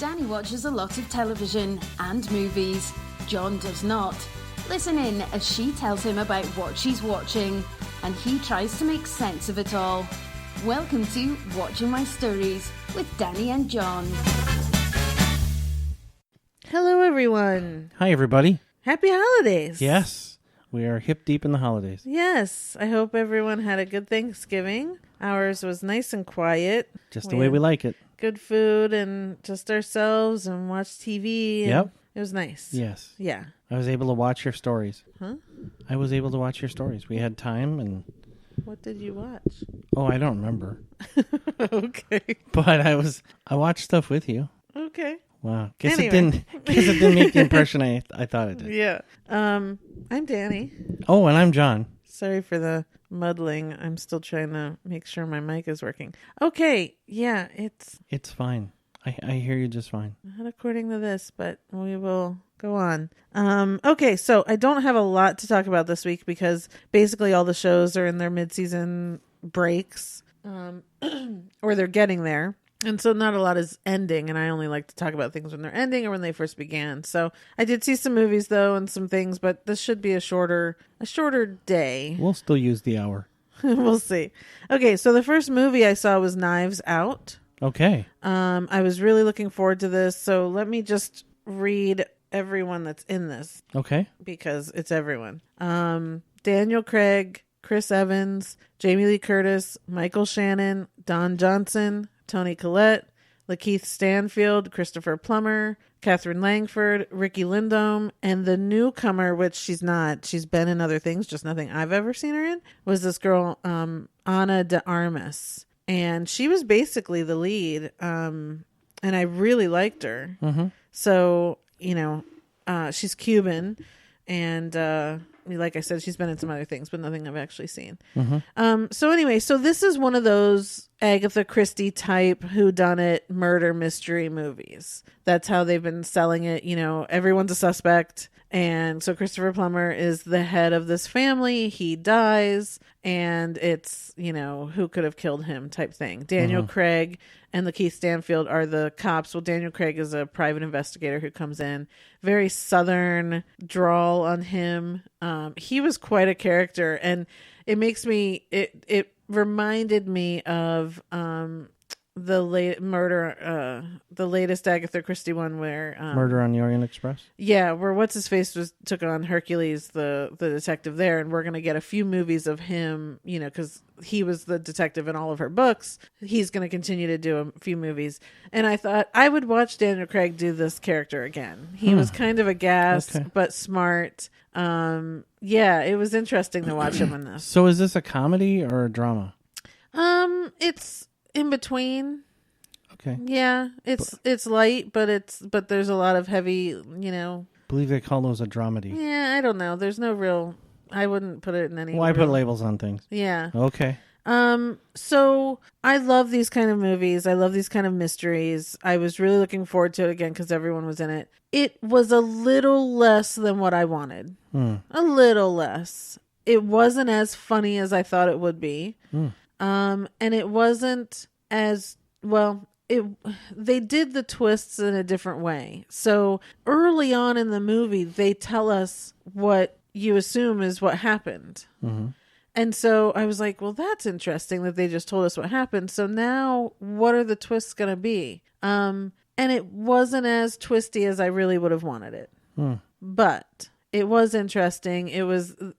Danny watches a lot of television and movies. John does not. Listen in as she tells him about what she's watching, and he tries to make sense of it all. Welcome to Watching My Stories with Danny and John. Hello, everyone. Hi, everybody. Happy holidays. Yes, we are hip deep in the holidays. Yes, I hope everyone had a good Thanksgiving. Ours was nice and quiet. Just the way we like it. Good food and just ourselves and watched TV. Yep. It was nice. Yes. Yeah. I was able to watch your stories. Huh? I was able to watch your stories. We had time and... What did you watch? Oh, I don't remember. Okay. But I watched stuff with you. Okay. Wow. Anyway. It didn't make the impression I thought it did. Yeah. I'm Danny. Oh, and I'm John. Sorry for the muddling. I'm still trying to make sure my mic is working. Okay. Yeah, It's fine. I hear you just fine. not according to this, but we will go on. Okay, so I don't have a lot to talk about this week because basically all the shows are in their mid-season breaks, or they're getting there. And so not a lot is ending, and I only like to talk about things when they're ending or when they first began. So I did see some movies, though, and some things, but this should be a shorter day. We'll still use the hour. We'll see. Okay, so the first movie I saw was Knives Out. Okay. I was really looking forward to this, so let me just read everyone that's in this Okay. because it's everyone. Daniel Craig, Chris Evans, Jamie Lee Curtis, Michael Shannon, Don Johnson, Toni Collette, Lakeith Stanfield, Christopher Plummer, Catherine Langford, Ricky Lindome, and the newcomer, which she's been in other things, just nothing I've ever seen her in, was this girl, Ana de Armas. And she was basically the lead, and I really liked her. Mm-hmm. So, she's Cuban, and like I said, she's been in some other things, but nothing I've actually seen. Mm-hmm. So this is one of those Agatha Christie type whodunit murder mystery movies. That's how they've been selling it. Everyone's a suspect. And so Christopher Plummer is the head of this family. He dies, and it's, who could have killed him type thing. Daniel Craig and Lakeith Stanfield are the cops. Well, Daniel Craig is a private investigator who comes in. Very southern drawl on him. He was quite a character, and it makes me, it reminded me of the latest Agatha Christie one where Murder on the Orient Express. Yeah, where what's his face took on Hercules, the detective there, and we're gonna get a few movies of him, because he was the detective in all of her books. He's gonna continue to do a few movies, and I thought I would watch Daniel Craig do this character again. He was kind of a gas, but smart. Yeah, it was interesting to watch him in this. So is this a comedy or a drama? It's in between. Okay. Yeah, it's light, but there's a lot of heavy, I believe they call those a dramedy. Yeah, I don't know. There's no real. I wouldn't put it in any. Why put labels on things? Yeah. Okay. So I love these kind of movies. I love these kind of mysteries. I was really looking forward to it again because everyone was in it. It was a little less than what I wanted. A little less. It wasn't as funny as I thought it would be. And it wasn't as well. They did the twists in a different way. So early on in the movie, they tell us what you assume is what happened. Mm-hmm. And so I was like, well, that's interesting that they just told us what happened. So now what are the twists going to be? And it wasn't as twisty as I really would have wanted it. But it was interesting.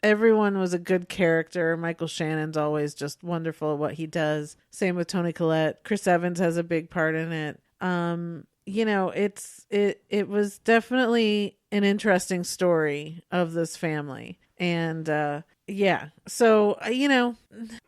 Everyone was a good character. Michael Shannon's always just wonderful at what he does. Same with Toni Collette. Chris Evans has a big part in it. It was definitely an interesting story of this family. And yeah. So,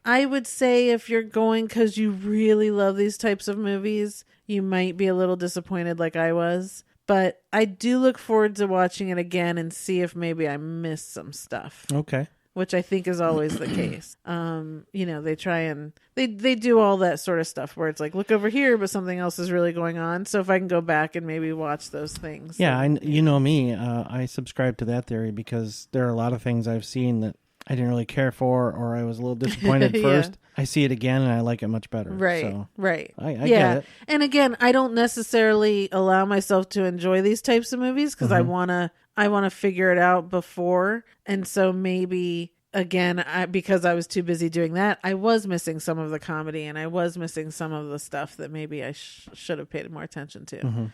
I would say if you're going because you really love these types of movies, you might be a little disappointed like I was. But I do look forward to watching it again and see if maybe I missed some stuff. Okay. Which I think is always the case. They try and they do all that sort of stuff where it's like, look over here, but something else is really going on. So if I can go back and maybe watch those things. Yeah, you know me, I subscribe to that theory because there are a lot of things I've seen that I didn't really care for, or I was a little disappointed at first. I see it again and I like it much better. Right. So right. I get it. And again, I don't necessarily allow myself to enjoy these types of movies because I want to figure it out before. And so maybe again, because I was too busy doing that, I was missing some of the comedy and I was missing some of the stuff that maybe I should have paid more attention to.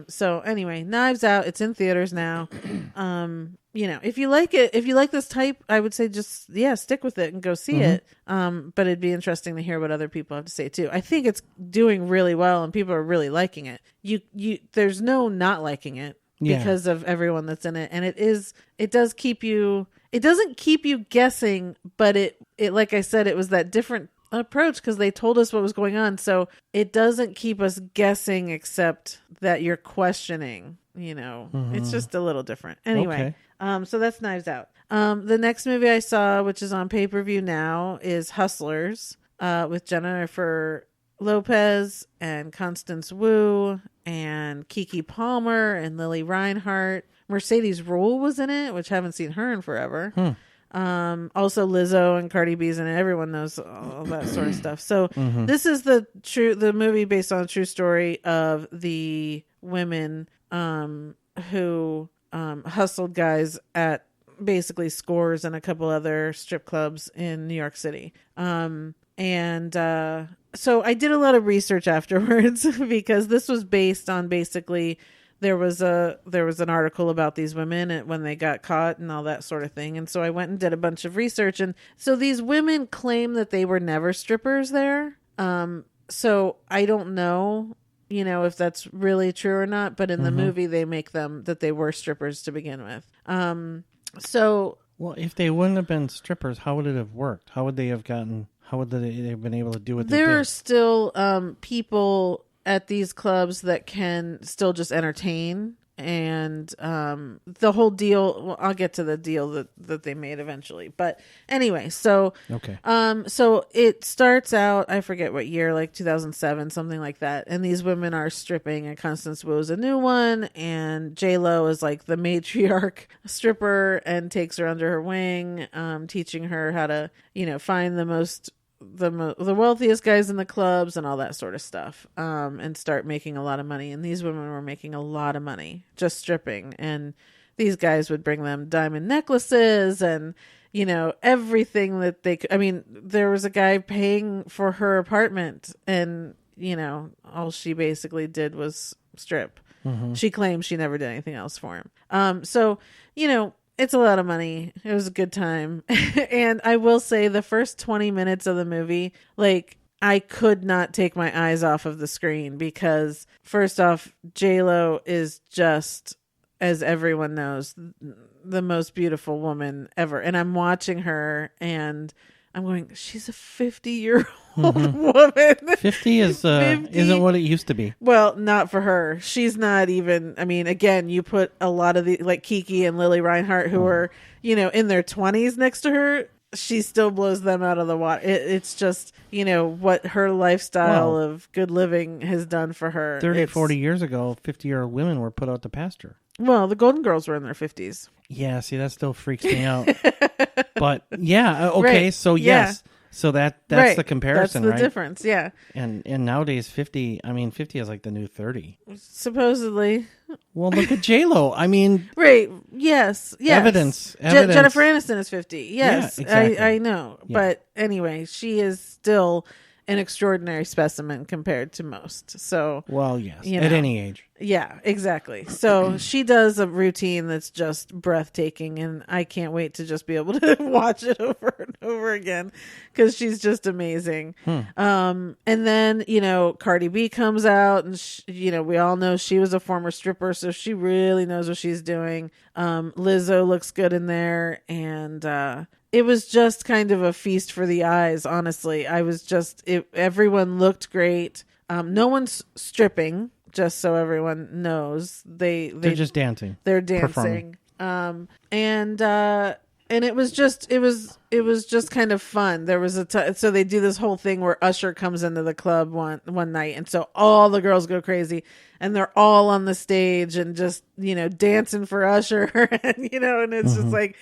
So anyway, Knives Out, it's in theaters now. If you like it, if you like this type, I would say just, stick with it and go see it. But it'd be interesting to hear what other people have to say too. I think it's doing really well and people are really liking it. There's no not liking it because of everyone that's in it. And it doesn't keep you guessing, but it, like I said, it was that different approach because they told us what was going on, so it doesn't keep us guessing except that you're questioning, it's just a little different anyway. So that's Knives Out. The next movie I saw, which is on pay-per-view now, is Hustlers, with Jennifer Lopez and Constance Wu and Keke Palmer and Lily Reinhart. Mercedes Ruehl was in it, which I haven't seen her in forever. Also Lizzo and Cardi B's and everyone knows all that sort of stuff. So this is the movie based on a true story of the women who hustled guys at basically Scores and a couple other strip clubs in New York City. So I did a lot of research afterwards because this was based on basically there was an article about these women and when they got caught and all that sort of thing. And so I went and did a bunch of research. And so these women claim that they were never strippers there. So I don't know, if that's really true or not, but in the movie they make them that they were strippers to begin with. Well, if they wouldn't have been strippers, how would it have worked? How would they have been able to do what they did? There are still people at these clubs that can still just entertain, and the whole deal, well, I'll get to the deal that they made eventually, but anyway, so it starts out, I forget what year, like 2007, something like that, and these women are stripping, and Constance Wu is a new one, and J-Lo is like the matriarch stripper and takes her under her wing, teaching her how to find the wealthiest guys in the clubs and all that sort of stuff, and start making a lot of money. And these women were making a lot of money just stripping, and these guys would bring them diamond necklaces and everything that they could. I mean, there was a guy paying for her apartment, and all she basically did was strip. She claims she never did anything else for him. It's a lot of money. It was a good time. And I will say the first 20 minutes of the movie, like, I could not take my eyes off of the screen because, first off, J-Lo is just, as everyone knows, the most beautiful woman ever. And I'm watching her and I'm going, she's a 50-year-old woman. 50 isn't what it used to be. Well, not for her. She's not even, I mean, again, you put a lot of the, like Keke and Lily Reinhart, who are, in their 20s next to her, she still blows them out of the water. It's just, what her lifestyle of good living has done for her. 40 years ago, 50-year-old women were put out to pasture. Well, the Golden Girls were in their 50s. Yeah, see, that still freaks me out. But yeah, okay, right. So yes. Yeah. So that's right. The comparison, right? That's the difference, yeah. And nowadays 50 is like the new 30. Supposedly. Well, look at J-Lo. I mean, right. Yes. Evidence. Jennifer Aniston is 50. Yes. Yeah, exactly. I know. Yeah. But anyway, she is still an extraordinary specimen compared to most. So, well, yes, at any age. Yeah, exactly. So she does a routine that's just breathtaking, and I can't wait to just be able to watch it over and over again because she's just amazing. And then, Cardi B comes out, and we all know she was a former stripper, so she really knows what she's doing. Lizzo looks good in there, and it was just kind of a feast for the eyes, honestly. Everyone looked great. No one's stripping, just so everyone knows. They're just dancing. They're dancing. And it was just kind of fun. There was so they do this whole thing where Usher comes into the club one night, and so all the girls go crazy, and they're all on the stage and just dancing for Usher, and and it's just like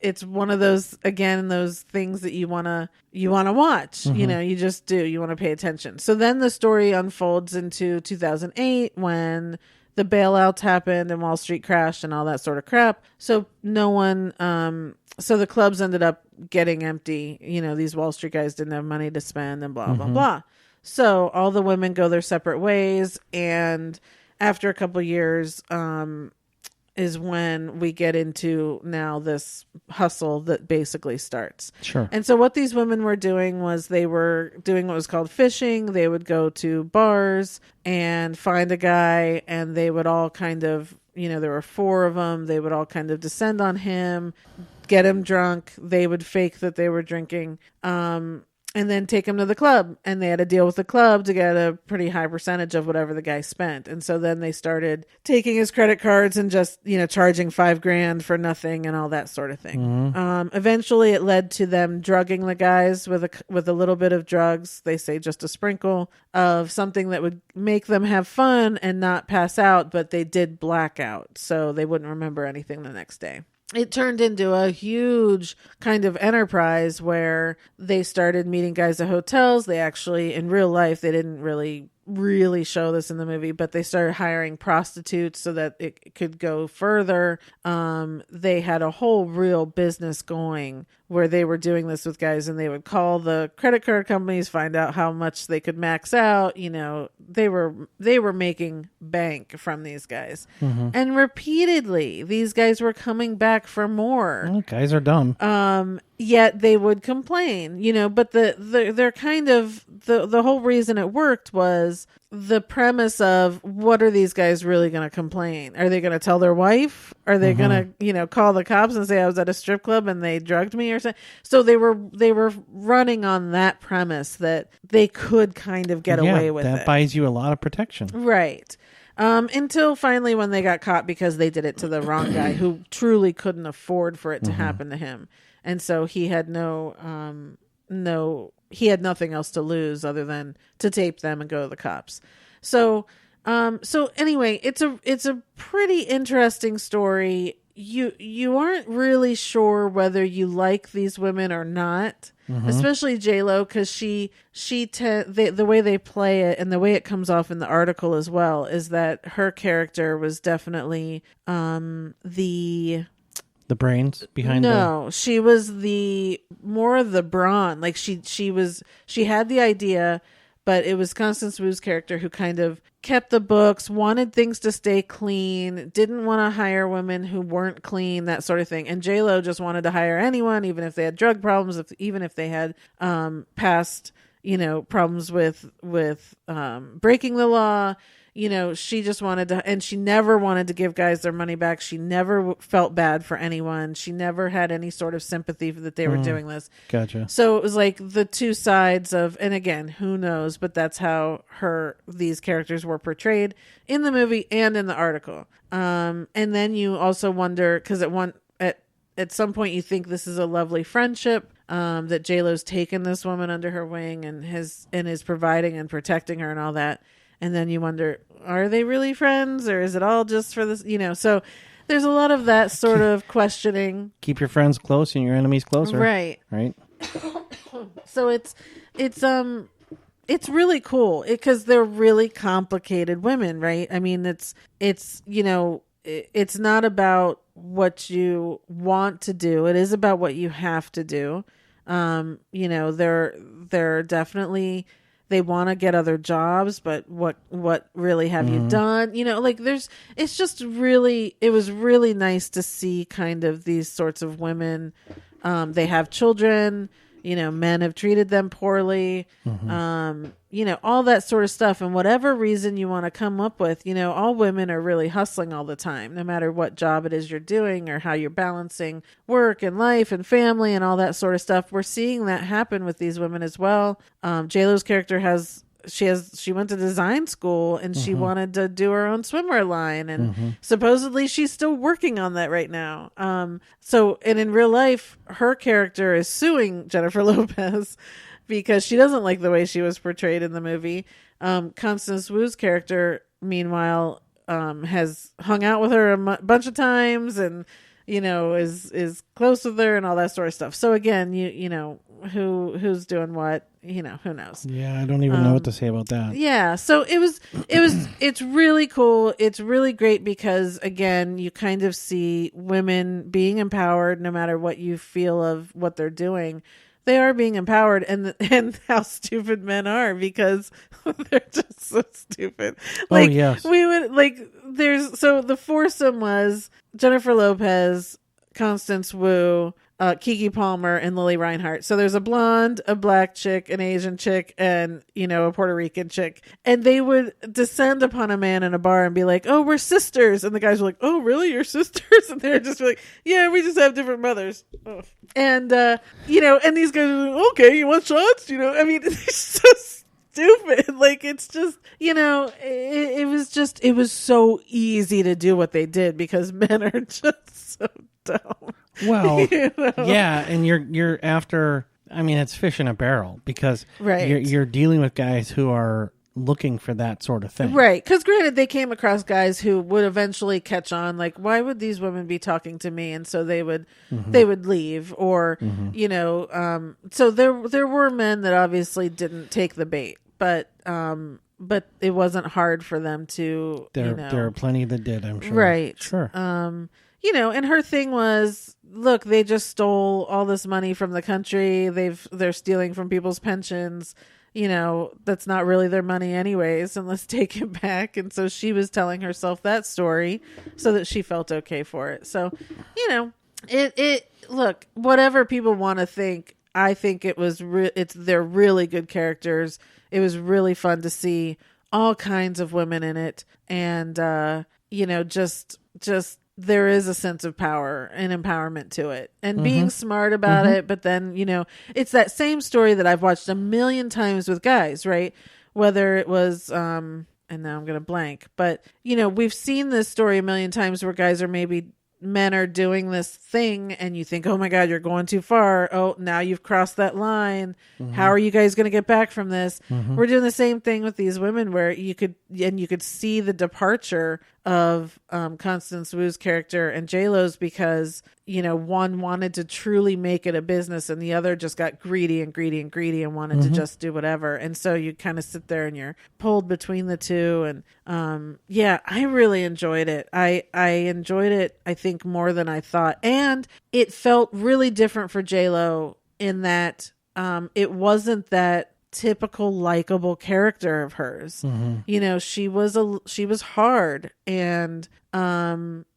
it's one of those those things that you wanna watch. You just do. You want to pay attention. So then the story unfolds into 2008 when the bailouts happened and Wall Street crashed and all that sort of crap. So no one, so the clubs ended up getting empty. These Wall Street guys didn't have money to spend and blah, blah, blah. So all the women go their separate ways. And after a couple of years, is when we get into now this hustle that basically starts. Sure. And so what these women were doing was they were doing what was called fishing. They would go to bars and find a guy, and they would all kind of, there were 4 of them. They would all kind of descend on him, get him drunk. They would fake that they were drinking, and then take him to the club. And they had to deal with the club to get a pretty high percentage of whatever the guy spent. And so then they started taking his credit cards and just, charging $5,000 for nothing and all that sort of thing. Eventually it led to them drugging the guys with a little bit of drugs. They say just a sprinkle of something that would make them have fun and not pass out, but they did black out. So they wouldn't remember anything the next day. It turned into a huge kind of enterprise where they started meeting guys at hotels. They actually, in real life, they didn't really show this in the movie, but they started hiring prostitutes so that it could go further. They had a whole real business going where they were doing this with guys, and they would call the credit card companies, find out how much they could max out. They were making bank from these guys. And repeatedly these guys were coming back for more. Well, guys are dumb. Yet they would complain, but they're kind of the whole reason it worked was the premise of what are these guys really going to complain? Are they going to tell their wife? Are they going to, call the cops and say I was at a strip club and they drugged me or something? So they were running on that premise that they could kind of get away with it. That buys you a lot of protection. Right. Until finally when they got caught because they did it to the wrong guy who truly couldn't afford for it to happen to him. And so he had he had nothing else to lose other than to tape them and go to the cops. So anyway, it's a pretty interesting story. You aren't really sure whether you like these women or not, especially J-Lo, because the way they play it and the way it comes off in the article as well is that her character was definitely the brains behind she was more of the brawn. Like she had the idea, but it was Constance Wu's character who kind of kept the books, wanted things to stay clean, didn't want to hire women who weren't clean, that sort of thing. And J-Lo just wanted to hire anyone, even if they had drug problems, even if they had past problems with breaking the law. She just wanted to, and she never wanted to give guys their money back. She never felt bad for anyone. She never had any sort of sympathy that they were doing this. Gotcha. So it was like the two sides of, and again, who knows, but that's how these characters were portrayed in the movie and in the article. And then you also wonder, because at some point you think this is a lovely friendship, that J-Lo's taken this woman under her wing and is providing and protecting her and all that. And then you wonder, are they really friends, or is it all just for this? So there's a lot of that sort of questioning. Keep your friends close and your enemies closer. Right. So it's really cool because they're really complicated women, right? I mean, it's not about what you want to do. It is about what you have to do. They're definitely, they want to get other jobs, but what really have you done? It was really nice to see kind of these sorts of women. They have children, men have treated them poorly, all that sort of stuff. And whatever reason you want to come up with, all women are really hustling all the time, no matter what job it is you're doing or how you're balancing work and life and family and all that sort of stuff. We're seeing that happen with these women as well. J-Lo's character has she went to design school and she wanted to do her own swimwear line, and supposedly she's still working on that right now. And in real life, her character is suing Jennifer Lopez because she doesn't like the way she was portrayed in the movie. Constance Wu's character, meanwhile, has hung out with her a bunch of times and, is close with her and all that sort of stuff. So again, who's doing what, who knows? Yeah, I don't even know what to say about that. Yeah. So it's really cool. It's really great because, again, you kind of see women being empowered no matter what you feel of what they're doing. They are being empowered, and how stupid men are, because they're just so stupid. Like, yes. We would the foursome was Jennifer Lopez, Constance Wu, Keke Palmer, and Lily Reinhart. So there's a blonde, a black chick, an Asian chick, and, a Puerto Rican chick. And they would descend upon a man in a bar and be like, "Oh, we're sisters." And the guys were like, "Oh, really? You're sisters?" And they're just like, "Yeah, we just have different mothers." Oh. And, and these guys are like, "Okay, you want shots?" I mean, it's so stupid. Like, it's just, it was so easy to do what they did because men are just so dumb. Well, yeah, and you're after. I mean, it's fish in a barrel because you're dealing with guys who are looking for that sort of thing, right? Because granted, they came across guys who would eventually catch on. Like, why would these women be talking to me? And so they would leave, or So there were men that obviously didn't take the bait, but it wasn't hard for them to. There are plenty that did. I'm sure. Right. Sure. And her thing was, look, they just stole all this money from the country. They're stealing from people's pensions. That's not really their money anyways, and let's take it back. And so she was telling herself that story so that she felt okay for it. So, look, whatever people want to think, I think they're really good characters. It was really fun to see all kinds of women in it. And, just there is a sense of power and empowerment to it, and being smart about it. But then, it's that same story that I've watched a million times with guys, right? Whether it was, and now I'm going to blank, but we've seen this story a million times where guys are men are doing this thing and you think, oh my God, you're going too far. Oh, now you've crossed that line. How are you guys going to get back from this? We're doing the same thing with these women where you could see the departure of Constance Wu's character and J-Lo's because, one wanted to truly make it a business and the other just got greedy and wanted to just do whatever. And so you kind of sit there and you're pulled between the two. And I really enjoyed it. I enjoyed it, I think, more than I thought. And it felt really different for J-Lo in that it wasn't that typical likable character of hers. She was hard and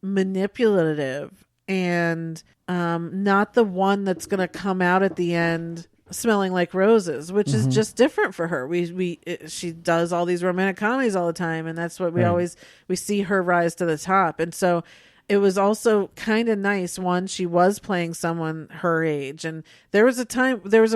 manipulative and not the one that's going to come out at the end smelling like roses, which is just different for her. She does all these romantic comedies all the time, and that's what we see her rise to the top. And so it was also kind of nice. One, she was playing someone her age, and there was a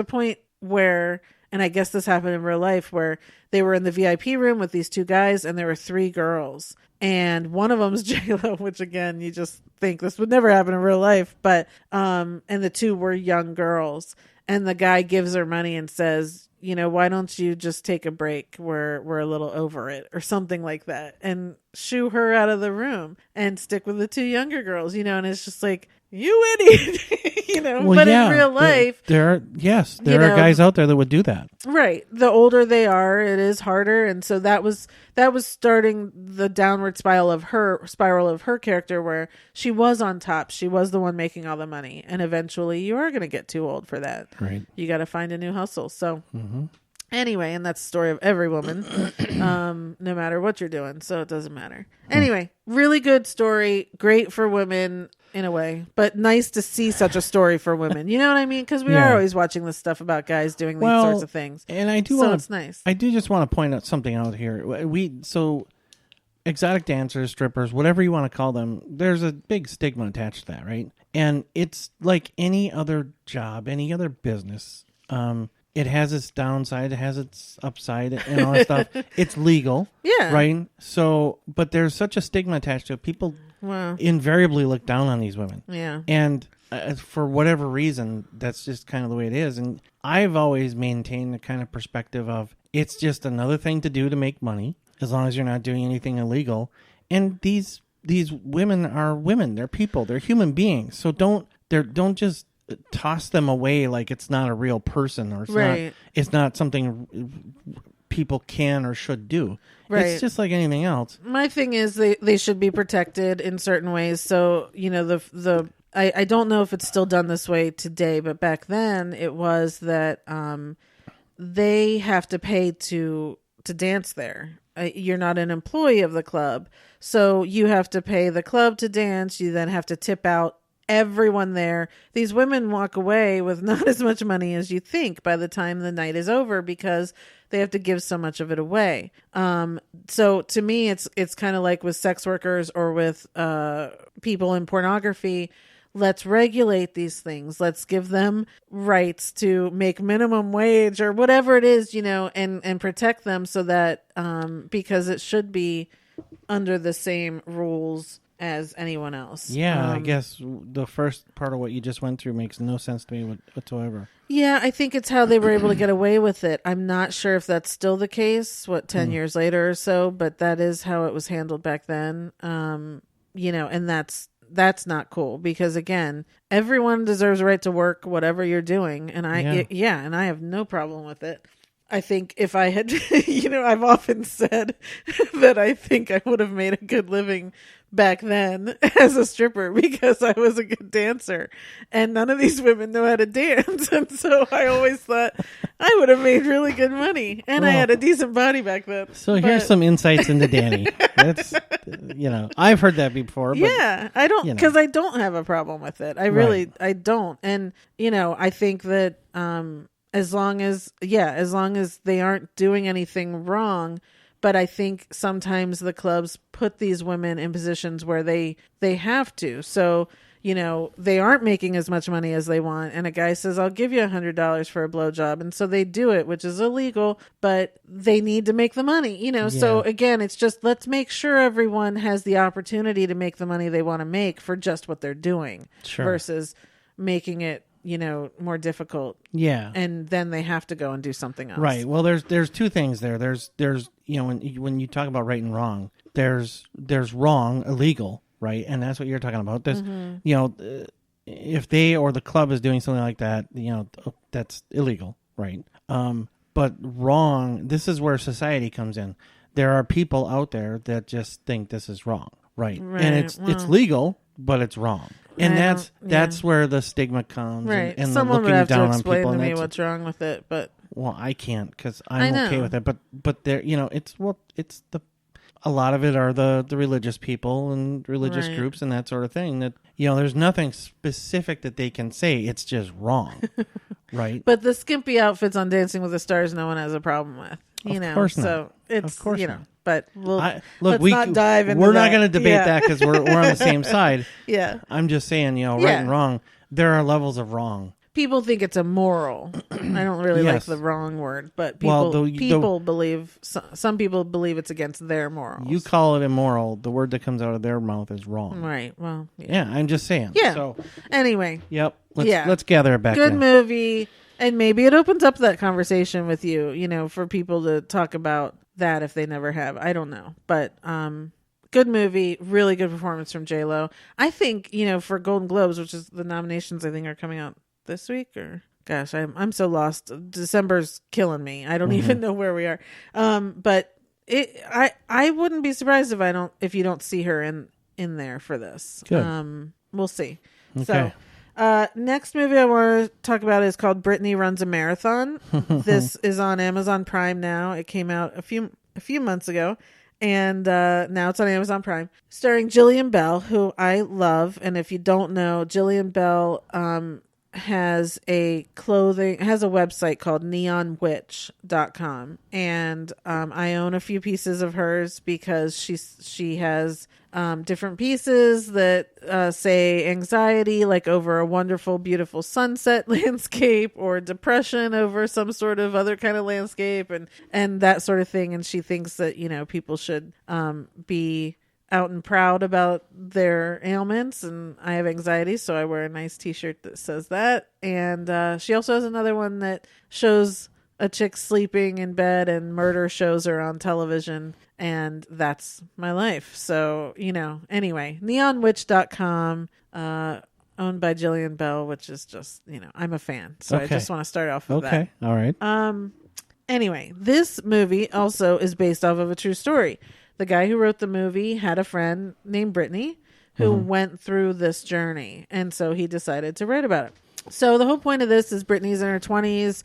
point where, and I guess this happened in real life, where they were in the VIP room with these two guys and there were three girls. And one of them's J-Lo, which again, you just think this would never happen in real life. But, and the two were young girls. And the guy gives her money and says, why don't you just take a break? We're a little over it, or something like that. And shoo her out of the room and stick with the two younger girls, and it's just like, you idiot, Well, but in real life, there are guys out there that would do that. Right. The older they are, it is harder. And so that was starting the downward spiral of her character, where she was on top. She was the one making all the money. And eventually you are going to get too old for that. Right. You got to find a new hustle. So anyway, and that's the story of every woman, no matter what you're doing. So it doesn't matter. Anyway, really good story. Great for women in a way, but nice to see such a story for women. You know what I mean? Because we are always watching this stuff about guys doing these sorts of things. And I do it's nice. I do just want to point out something out here. So exotic dancers, strippers, whatever you want to call them, there's a big stigma attached to that, right? And it's like any other job, any other business. it has its downside, it has its upside, and all that stuff. It's legal, right? So, but there's such a stigma attached to it. People invariably look down on these women, and for whatever reason, that's just kind of the way it is. And I've always maintained the kind of perspective of it's just another thing to do to make money, as long as you're not doing anything illegal. And these women are women; they're people, they're human beings. So don't just toss them away like it's not a real person, or it's not something people can or should do. It's just like anything else. My thing is they should be protected in certain ways. So, I don't know if it's still done this way today, but back then it was that they have to pay to dance there. You're not an employee of the club, so you have to pay the club to dance. You then have to tip out everyone there. These women walk away with not as much money as you think by the time the night is over, because they have to give so much of it away. So to me, it's kind of like with sex workers or with people in pornography. Let's regulate these things. Let's give them rights to make minimum wage or whatever it is, and protect them so that because it should be under the same rules as anyone else. Yeah, I guess the first part of what you just went through makes no sense to me whatsoever. Yeah, I think it's how they were able to get away with it. I'm not sure if that's still the case, 10 years later or so, but that is how it was handled back then. And that's not cool, because again, everyone deserves a right to work whatever you're doing, and and I have no problem with it. I think if I had, I've often said that I think I would have made a good living back then as a stripper because I was a good dancer, and none of these women know how to dance. And so I always thought I would have made really good money, and I had a decent body back then. So here's some insights into Dhani. That's, I've heard that before. But, I don't, because I don't have a problem with it. I don't. And, I think that, as long as they aren't doing anything wrong. But I think sometimes the clubs put these women in positions where they have to. So, they aren't making as much money as they want. And a guy says, I'll give you $100 for a blowjob. And so they do it, which is illegal, but they need to make the money, So again, it's just, let's make sure everyone has the opportunity to make the money they want to make for just what they're doing versus making it, more difficult. Yeah. And then they have to go and do something else. Right. Well, there's two things there. There's when you talk about right and wrong, there's wrong, illegal, right? And that's what you're talking about. There's if they or the club is doing something like that, that's illegal, right? But wrong, this is where society comes in. There are people out there that just think this is wrong, right? And it's legal, but it's wrong. And that's where the stigma comes, and someone the looking would have down to on people. explain to me what's wrong with it, but I can't, because I'm okay with it. But there, it's a lot of it are the religious people and religious groups and that sort of thing. That there's nothing specific that they can say. It's just wrong, right? But the skimpy outfits on Dancing with the Stars, no one has a problem with. Of course not. So it's of course not. But let's not dive into We're that. not going to debate that because we're on the same side. Yeah. I'm just saying, right and wrong. There are levels of wrong. People think it's immoral. I don't really like the wrong word, but people believe, some people believe it's against their morals. You call it immoral. The word that comes out of their mouth is wrong. Right. Well, I'm just saying. Yeah. So, anyway. Yep. Let's gather it back. Good movie. And maybe it opens up that conversation with you, for people to talk about that if they never have. I don't know. But good movie, really good performance from J-Lo. I think, for Golden Globes, which is the nominations I think are coming out this week, or gosh, I'm so lost. December's killing me. I don't even know where we are. But I wouldn't be surprised if you don't see her in there for this. Good. We'll see. Okay. So next movie I want to talk about is called Brittany Runs a Marathon. This is on Amazon Prime now. It came out a few months ago, and now it's on Amazon Prime. Starring Jillian Bell, who I love. And if you don't know, Jillian Bell has a website called neonwitch.com, and I own a few pieces of hers because she has different pieces that say anxiety, like over a wonderful, beautiful sunset landscape, or depression over some sort of other kind of landscape, and that sort of thing. And she thinks that, people should be out and proud about their ailments, and I have anxiety, so I wear a nice t-shirt that says that. And she also has another one that shows a chick sleeping in bed and murder shows her on television, and that's my life. So, anyway, neonwitch.com, owned by Jillian Bell, which is just, I'm a fan. So okay. I just want to start off with that. Okay. All right. Anyway, this movie also is based off of a true story. The guy who wrote the movie had a friend named Brittany who went through this journey, and so he decided to write about it. So the whole point of this is Brittany's in her 20s,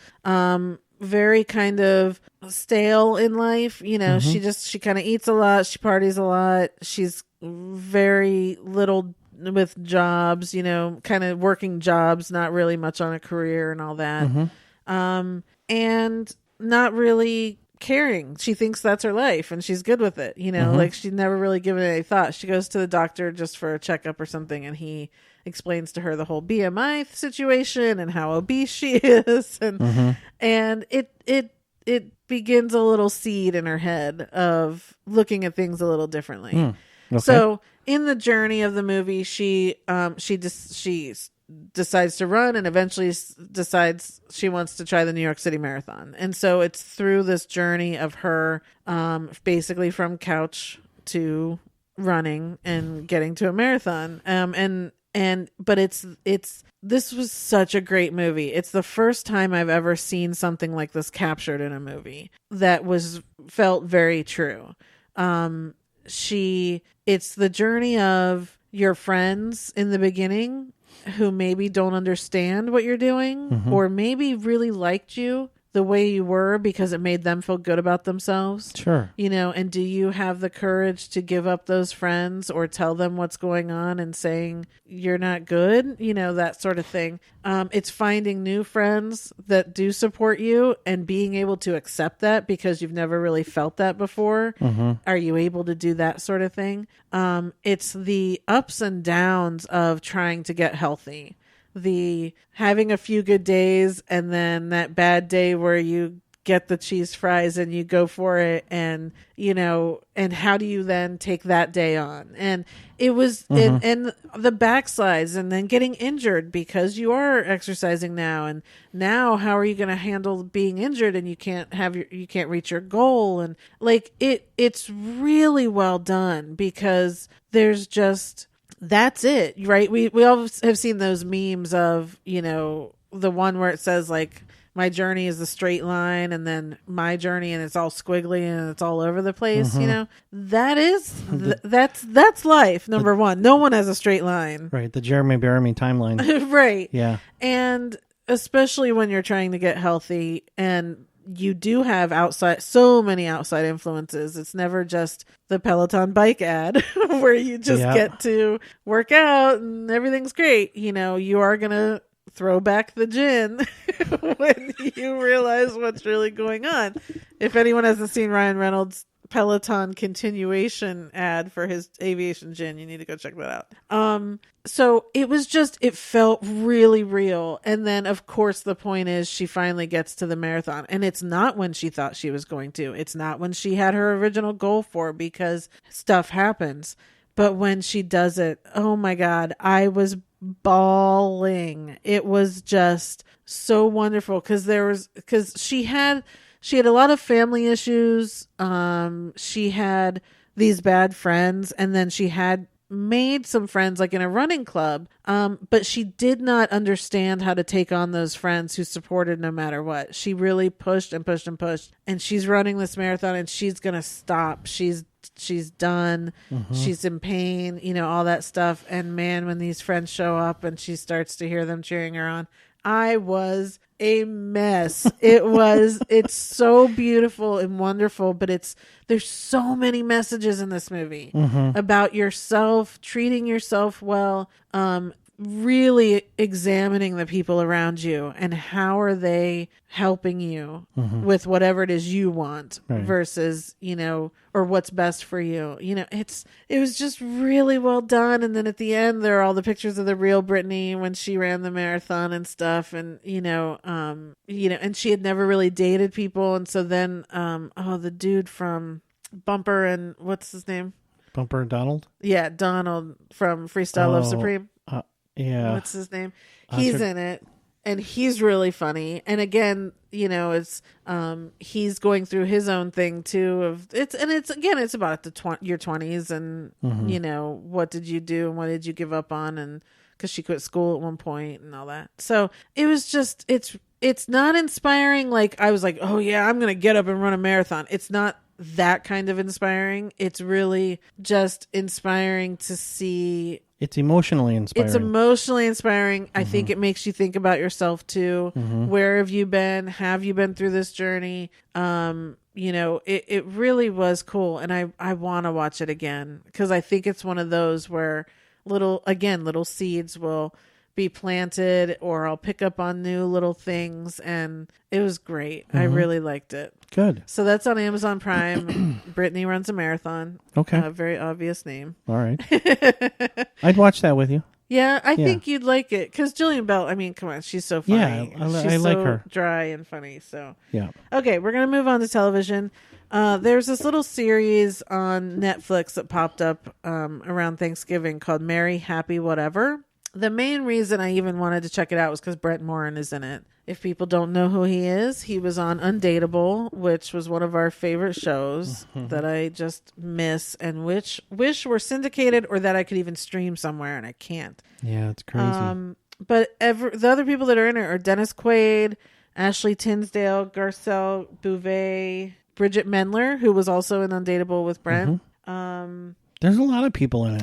very kind of stale in life. She kind of eats a lot. She parties a lot. She's very little with jobs, kind of working jobs, not really much on a career and all that. And not really caring. She thinks that's her life and she's good with it. Like she's never really given it any thought. She goes to the doctor just for a checkup or something, and he explains to her the whole BMI situation and how obese she is, and it begins a little seed in her head of looking at things a little differently. Okay. So in the journey of the movie, she decides to run, and eventually decides she wants to try the New York City Marathon. And so it's through this journey of her basically from couch to running and getting to a marathon. But this was such a great movie. It's the first time I've ever seen something like this captured in a movie that felt very true. It's the journey of your friends in the beginning who maybe don't understand what you're doing, or maybe really liked you the way you were because it made them feel good about themselves. Sure. And do you have the courage to give up those friends or tell them what's going on and saying you're not good? That sort of thing. It's finding new friends that do support you and being able to accept that because you've never really felt that before. Are you able to do that sort of thing? It's the ups and downs of trying to get healthy. The having a few good days and then that bad day where you get the cheese fries and you go for it, and and how do you then take that day on? And it was and the backslides, and then getting injured because you are exercising now, and now how are you going to handle being injured and you can't reach your goal? And like it's really well done because there's just, that's it, right? We all have seen those memes of, the one where it says like, my journey is a straight line, and then my journey, and it's all squiggly and it's all over the place. That is, that's life. Number one, no one has a straight line. Right. The Jeremy Bearimy timeline. Right. Yeah. And especially when you're trying to get healthy and you do have so many outside influences. It's never just the Peloton bike ad where you just get to work out and everything's great. You are going to throw back the gin when you realize what's really going on. If anyone hasn't seen Ryan Reynolds' Peloton continuation ad for his aviation gin, you need to go check that out. So it felt really real. And then of course the point is she finally gets to the marathon, and it's not when she thought she was going to. It's not when she had her original goal for, because stuff happens. But when she does it, oh my God, I was bawling. It was just so wonderful because she had a lot of family issues. She had these bad friends, and then she had made some friends like in a running club. But she did not understand how to take on those friends who supported no matter what. She really pushed and pushed and pushed, and she's running this marathon and she's going to stop. She's done. She's in pain, all that stuff. And man, when these friends show up and she starts to hear them cheering her on, I was a mess. It's so beautiful and wonderful, but there's so many messages in this movie about yourself, treating yourself well, really examining the people around you and how are they helping you with whatever it is you want versus, or what's best for you. It was just really well done. And then at the end, there are all the pictures of the real Brittany when she ran the marathon and stuff. And, and she had never really dated people. And so then, the dude from Bumper and what's his name? Bumper Donald? Yeah, Donald from Freestyle Love Supreme. Yeah. What's his name? He's in it, and he's really funny. And again, it's he's going through his own thing too. It's about your 20s, and what did you do and what did you give up on, and because she quit school at one point and all that. So it was just it's not inspiring. Like I was like, oh yeah, I'm gonna get up and run a marathon. It's not that kind of inspiring. It's really just inspiring to see. It's emotionally inspiring. I think it makes you think about yourself too. Where have you been? Have you been through this journey? It really was cool. And I want to watch it again because I think it's one of those where little seeds will be planted, or I'll pick up on new little things. And it was great. I really liked it. Good. So that's on Amazon Prime. Brittany runs a marathon. Okay. A very obvious name. All right. I'd watch that with you. Yeah, I think you'd like it. Because Jillian Bell, I mean, come on, she's so funny. Yeah, she's I like so her. Dry and funny. So yeah. Okay, we're going to move on to television. There's this little series on Netflix that popped up around Thanksgiving called Merry Happy Whatever. The main reason I even wanted to check it out was because Brett Morin is in it. If people don't know who he is, he was on Undateable, which was one of our favorite shows that I just miss and wish were syndicated or that I could even stream somewhere, and I can't. Yeah, it's crazy. But the other people that are in it are Dennis Quaid, Ashley Tisdale, Garcelle Bouvet, Bridget Mendler, who was also in Undateable with Brent. There's a lot of people in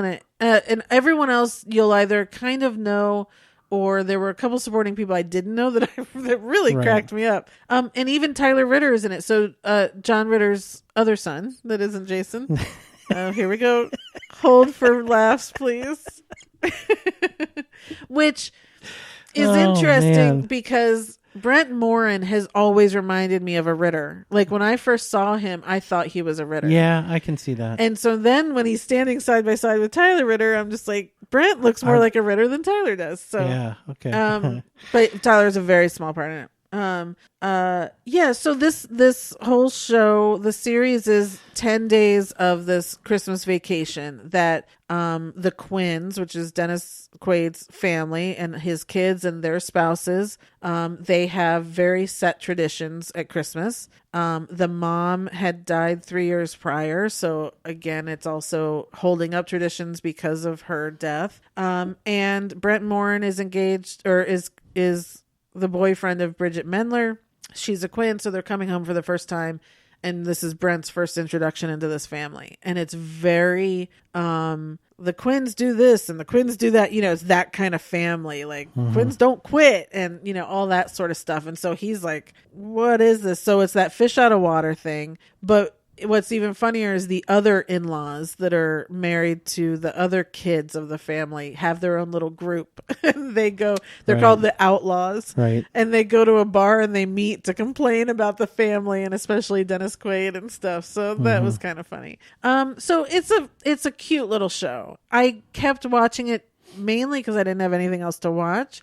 it. And everyone else you'll either kind of know, or there were a couple supporting people I didn't know that really cracked me up. And even Tyler Ritter is in it. So John Ritter's other son that isn't Jason. Here we go. Hold for laughs, please. Which is interesting because Brent Morin has always reminded me of a Ritter. Like when I first saw him, I thought he was a Ritter. Yeah, I can see that. And so then when he's standing side by side with Tyler Ritter, I'm just like, Brent looks more like a Ritter than Tyler does. So yeah, okay. But Tyler's a very small part in it. So this whole show, the series is 10 days of this Christmas vacation that the Quinns, which is Dennis Quaid's family and his kids and their spouses, they have very set traditions at Christmas. The mom had died 3 years prior, so again it's also holding up traditions because of her death. And Brent Morin is engaged, or is the boyfriend of Bridget Mendler. She's a Quinn, so they're coming home for the first time, and this is Brent's first introduction into this family. And it's very the Quinns do this and the Quinns do that, it's that kind of family, like Quinns don't quit and all that sort of stuff. And so he's like, what is this? So it's that fish out of water thing. But what's even funnier is the other in-laws that are married to the other kids of the family have their own little group. They're called the Outlaws. Right. And they go to a bar and they meet to complain about the family, and especially Dennis Quaid and stuff. So that was kind of funny. So it's a cute little show. I kept watching it mainly because I didn't have anything else to watch.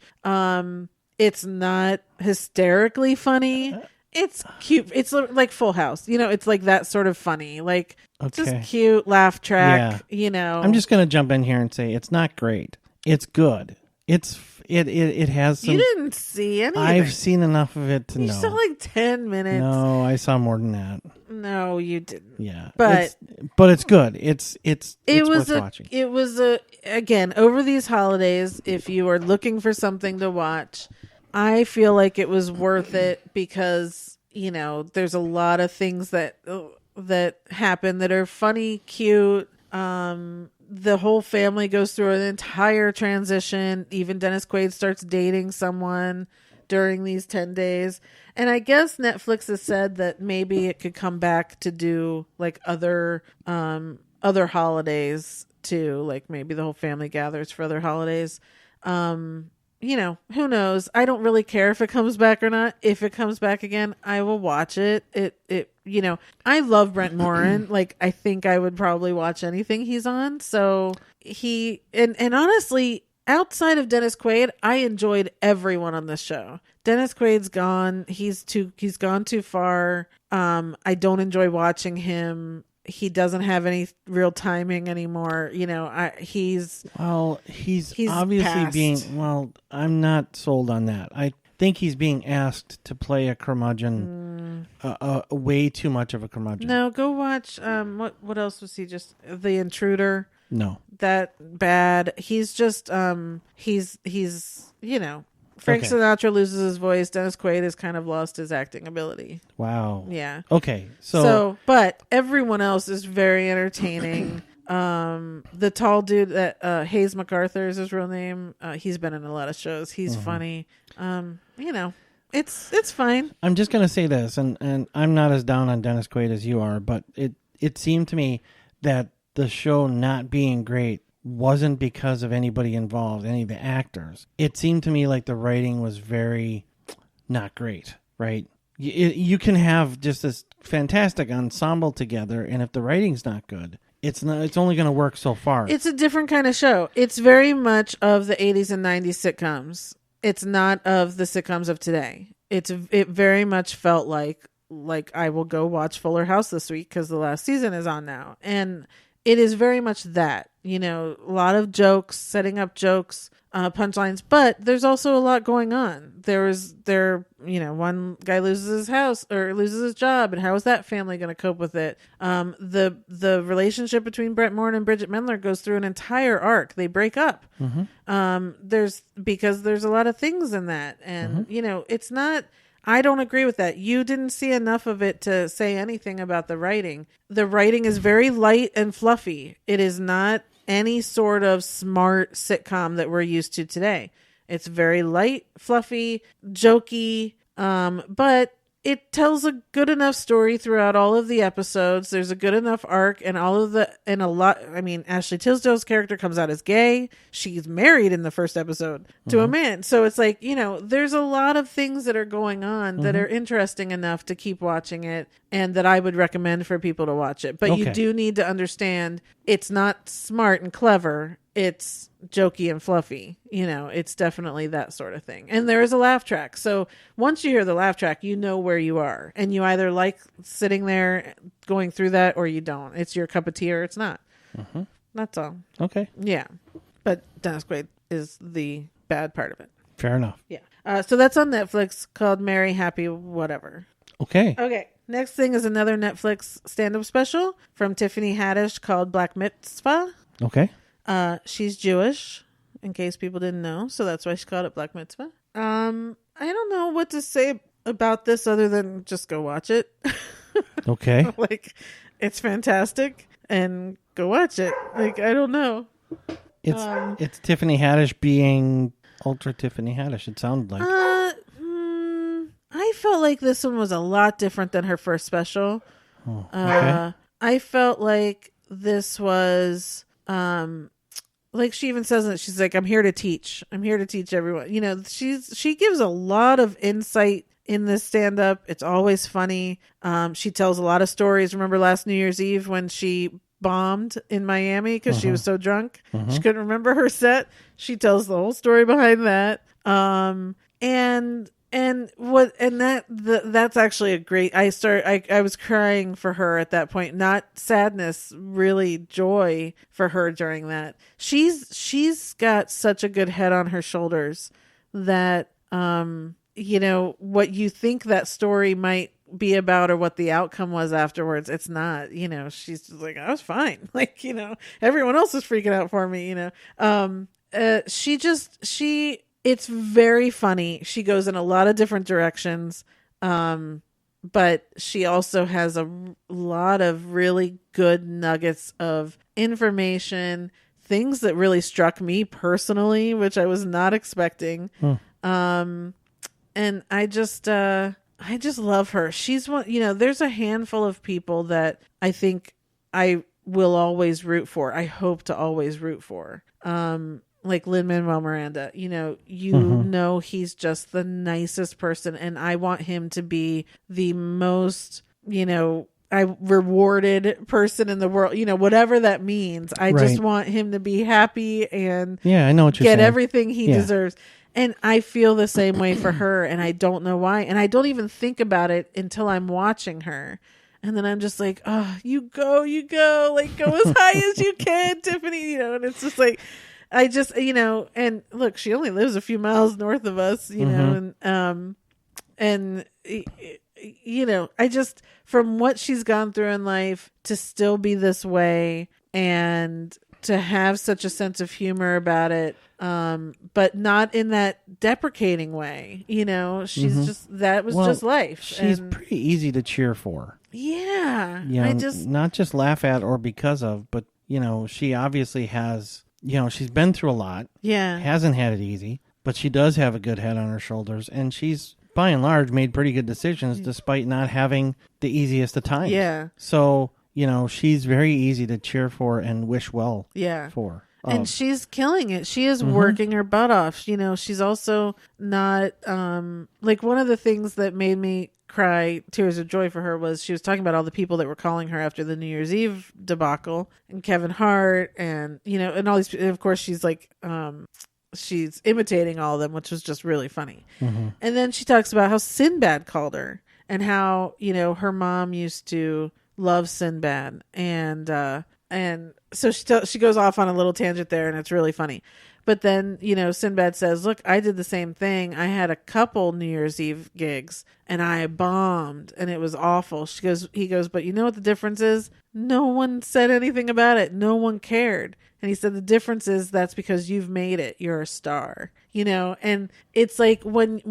It's not hysterically funny. It's cute. It's like Full House. It's like that sort of funny. Like, just cute laugh track, I'm just going to jump in here and say it's not great. It's good. It has some... You didn't see anything. I've seen enough of it to know. You saw like 10 minutes. No, I saw more than that. No, you didn't. Yeah. But it's good. It's worth watching. It was again, over these holidays, if you are looking for something to watch, I feel like it was worth it because, there's a lot of things that happen that are funny, cute. The whole family goes through an entire transition. Even Dennis Quaid starts dating someone during these 10 days. And I guess Netflix has said that maybe it could come back to do like other holidays too. Like maybe the whole family gathers for other holidays. Who knows? I don't really care if it comes back or not. If it comes back again, I will watch it. I love Brent Morin. Like, I think I would probably watch anything he's on. So and honestly, outside of Dennis Quaid, I enjoyed everyone on this show. Dennis Quaid's gone. He's gone too far. I don't enjoy watching him. He doesn't have any real timing anymore. He's obviously passed. I'm not sold on that. I think he's being asked to play a curmudgeon, way too much of a curmudgeon. No, go watch. What else was he? Just The Intruder. No, that bad. He's just he's Frank Sinatra loses his voice. Dennis Quaid has kind of lost his acting ability. Wow. Yeah. Okay. So but everyone else is very entertaining. The tall dude that Hayes MacArthur is his real name. He's been in a lot of shows. He's funny. It's fine. I'm just gonna say this, and I'm not as down on Dennis Quaid as you are, but it seemed to me that the show not being great wasn't because of anybody involved, any of the actors. It seemed to me like the writing was very not great, right? You can have just this fantastic ensemble together, and if the writing's not good, it's only going to work so far. It's a different kind of show. It's very much of the 80s and 90s sitcoms. It's not of the sitcoms of today. It very much felt like I will go watch Fuller House this week because the last season is on now. And it is very much that, a lot of jokes, setting up jokes, punchlines, but there's also a lot going on. One guy loses his house or loses his job, and how is that family going to cope with it? The relationship between Brent Morin and Bridget Mendler goes through an entire arc. They break up. There's a lot of things in that, and it's not. I don't agree with that. You didn't see enough of it to say anything about the writing. The writing is very light and fluffy. It is not any sort of smart sitcom that we're used to today. It's very light, fluffy, jokey, but it tells a good enough story throughout all of the episodes. There's a good enough arc, and Ashley Tisdale's character comes out as gay. She's married in the first episode to a man. So it's like, there's a lot of things that are going on that are interesting enough to keep watching it, and that I would recommend for people to watch it. But you do need to understand it's not smart and clever. It's jokey and fluffy. It's definitely that sort of thing. And there is a laugh track. So once you hear the laugh track, you know where you are. And you either like sitting there going through that, or you don't. It's your cup of tea or it's not. That's all. Okay. Yeah. But Dennis Quaid is the bad part of it. Fair enough. Yeah. So that's on Netflix, called Merry Happy Whatever. Okay. Next thing is another Netflix stand-up special from Tiffany Haddish called Black Mitzvah. Okay. She's Jewish, in case people didn't know, so that's why she called it Black Mitzvah. I don't know what to say about this other than just go watch it. Okay. It's fantastic, and go watch it. I don't know. It's Tiffany Haddish being ultra Tiffany Haddish, it sounded like. I felt like this one was a lot different than her first special. Okay. I felt like this was... like she even says it, she's like, I'm here to teach everyone. She gives a lot of insight in this stand-up. It's always funny. She tells a lot of stories. Remember last New Year's Eve when she bombed in Miami because she was so drunk she couldn't remember her set? She tells the whole story behind that. That's actually a great. I was crying for her at that point, not sadness, really joy for her during that. She's got such a good head on her shoulders that what you think that story might be about or what the outcome was afterwards, it's not. She's just like, I was fine. Everyone else is freaking out for me. It's very funny. She goes in a lot of different directions. But she also has a lot of really good nuggets of information, things that really struck me personally, which I was not expecting. And I just love her. She's one, there's a handful of people that I think I will always root for. I hope to always root for. Like Lin-Manuel Miranda, you know, he's just the nicest person, and I want him to be the most, rewarded person in the world, whatever that means. I just want him to be happy and I know what you're get saying. everything he deserves. And I feel the same way for her, and I don't know why. And I don't even think about it until I'm watching her. And then I'm just like, oh, you go, like go as high as you can, Tiffany, and it's just like, I just, and look, she only lives a few miles north of us, know, and I just, from what she's gone through in life to still be this way and to have such a sense of humor about it, but not in that deprecating way, she's just, that was just life. She's pretty easy to cheer for. Yeah. Not just laugh at or because of, but, she obviously has... she's been through a lot. Yeah. Hasn't had it easy, but she does have a good head on her shoulders. And she's, by and large, made pretty good decisions despite not having the easiest of times. Yeah. So, she's very easy to cheer for and wish well for. And she's killing it. She is working her butt off. She's also not, like one of the things that made me cry tears of joy for her was she was talking about all the people that were calling her after the New Year's Eve debacle, and Kevin Hart and, and all these, and of course she's like, she's imitating all of them, which was just really funny. And then she talks about how Sinbad called her and how, her mom used to love Sinbad. And so she goes off on a little tangent there, and it's really funny. But then, Sinbad says, look, I did the same thing. I had a couple New Year's Eve gigs and I bombed and it was awful. He goes, but you know what the difference is? No one said anything about it. No one cared. And he said, the difference is that's because you've made it. You're a star, and it's like when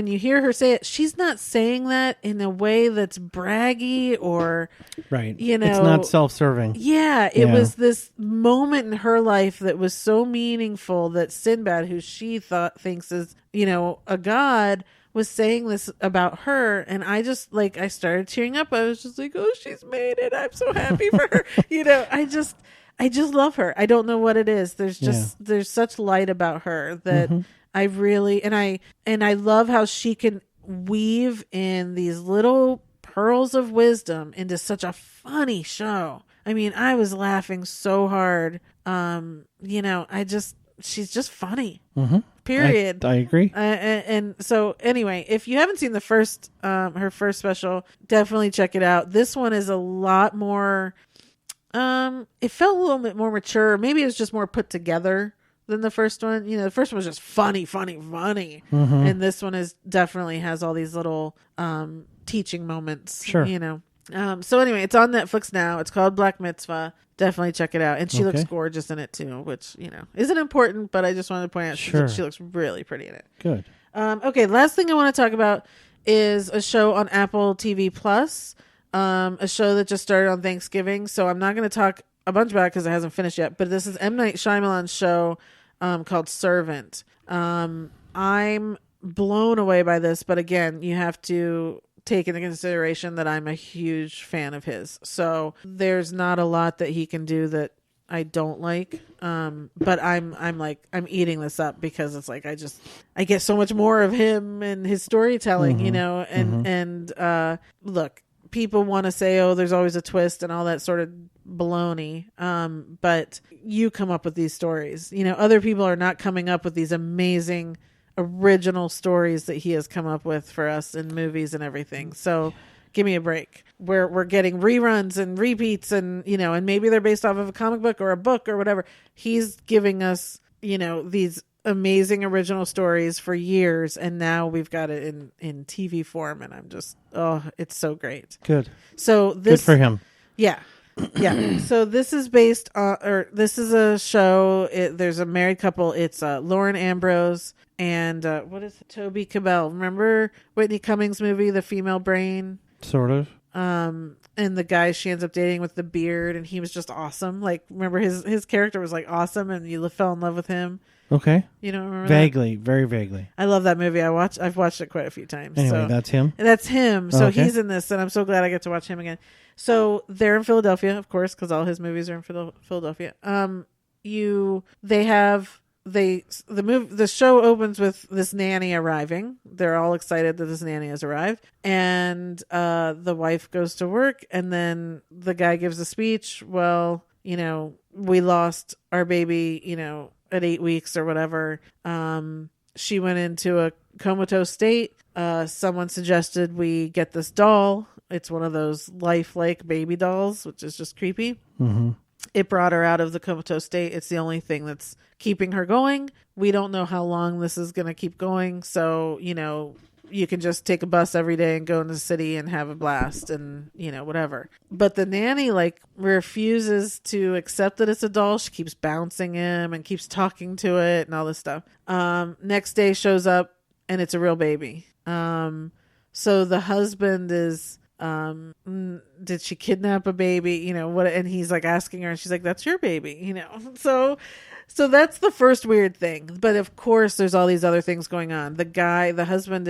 you hear her say it, she's not saying that in a way that's braggy or, right. It's not self-serving. Yeah. It was this moment in her life that was so meaningful that Sinbad, who she thinks is, a god, was saying this about her. And I just I started tearing up. I was just like, oh, she's made it. I'm so happy for her. I just love her. I don't know what it is. There's such light about her that I really, and I love how she can weave in these little pearls of wisdom into such a funny show. I mean, I was laughing so hard. She's just funny. Period. I agree. And so anyway, if you haven't seen the first, her first special, definitely check it out. This one is a lot more, it felt a little bit more mature. Maybe it was just more put together than the first one. The first one was just funny. And this one is definitely has all these little, teaching moments, Sure. So anyway, it's on Netflix now. It's called Black Mitzvah. Definitely check it out. And she looks gorgeous in it too, which, isn't important, but I just wanted to point out she looks really pretty in it. Good. Okay. Last thing I want to talk about is a show on Apple TV Plus, a show that just started on Thanksgiving. So I'm not going to talk a bunch about it because it hasn't finished yet, but this is M. Night Shyamalan's show, called Servant. I'm blown away by this, but again, you have to take into consideration that I'm a huge fan of his. So there's not a lot that he can do that I don't like. But I'm eating this up because it's like, I get so much more of him and his storytelling, and look, people want to say, oh, there's always a twist and all that sort of baloney. But you come up with these stories, other people are not coming up with these amazing original stories that he has come up with for us in movies and everything. So give me a break. We're getting reruns and repeats and, and maybe they're based off of a comic book or a book or whatever. He's giving us, these amazing original stories for years. And now we've got it in TV form. And I'm just, it's so great. Good. So good for him. Yeah. Yeah. So this is based on, or this is a show. There's a married couple. It's Lauren Ambrose and what is it? Toby Cabell. Remember Whitney Cummings movie, The Female Brain? Sort of. and the guy she ends up dating with the beard, and he was just awesome. Like, remember his character was like awesome, and you fell in love with him. Okay. You don't remember vaguely, that? Very vaguely. I love that movie. I've watched it quite a few times. Anyway, so. That's him? That's him. So okay. He's in this, and I'm so glad I get to watch him again. So they're in Philadelphia, of course, because all his movies are in Philadelphia. The show opens with this nanny arriving. They're all excited that this nanny has arrived, and the wife goes to work, and then the guy gives a speech. Well, we lost our baby, at 8 weeks or whatever. She went into a comatose state. Someone suggested we get this doll. It's one of those lifelike baby dolls, which is just creepy. Mm-hmm. It brought her out of the comatose state. It's the only thing that's keeping her going. We don't know how long this is going to keep going. So, you can just take a bus every day and go into the city and have a blast and, whatever. But the nanny, refuses to accept that it's a doll. She keeps bouncing him and keeps talking to it and all this stuff. Next day shows up and it's a real baby. So the husband is... did she kidnap a baby? What? And he's asking her, and she's like, "That's your baby." So that's the first weird thing. But of course, there's all these other things going on. The husband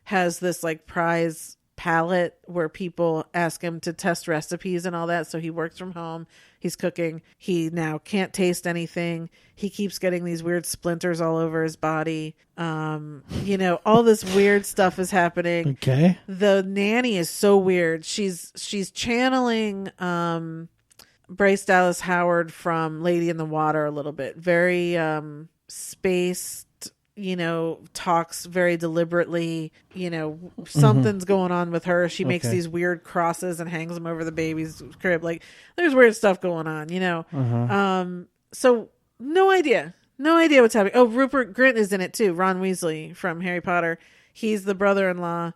has this prize palette where people ask him to test recipes and all that. So he works from home. He's cooking. He now can't taste anything. He keeps getting these weird splinters all over his body. All this weird stuff is happening. Okay. The nanny is so weird. She's channeling Bryce Dallas Howard from Lady in the Water a little bit. Very spaced, talks very deliberately. Something's going on with her. She makes these weird crosses and hangs them over the baby's crib. There's weird stuff going on, So no idea what's happening. Oh, Rupert Grint is in it too. Ron Weasley from Harry Potter. He's the brother-in-law.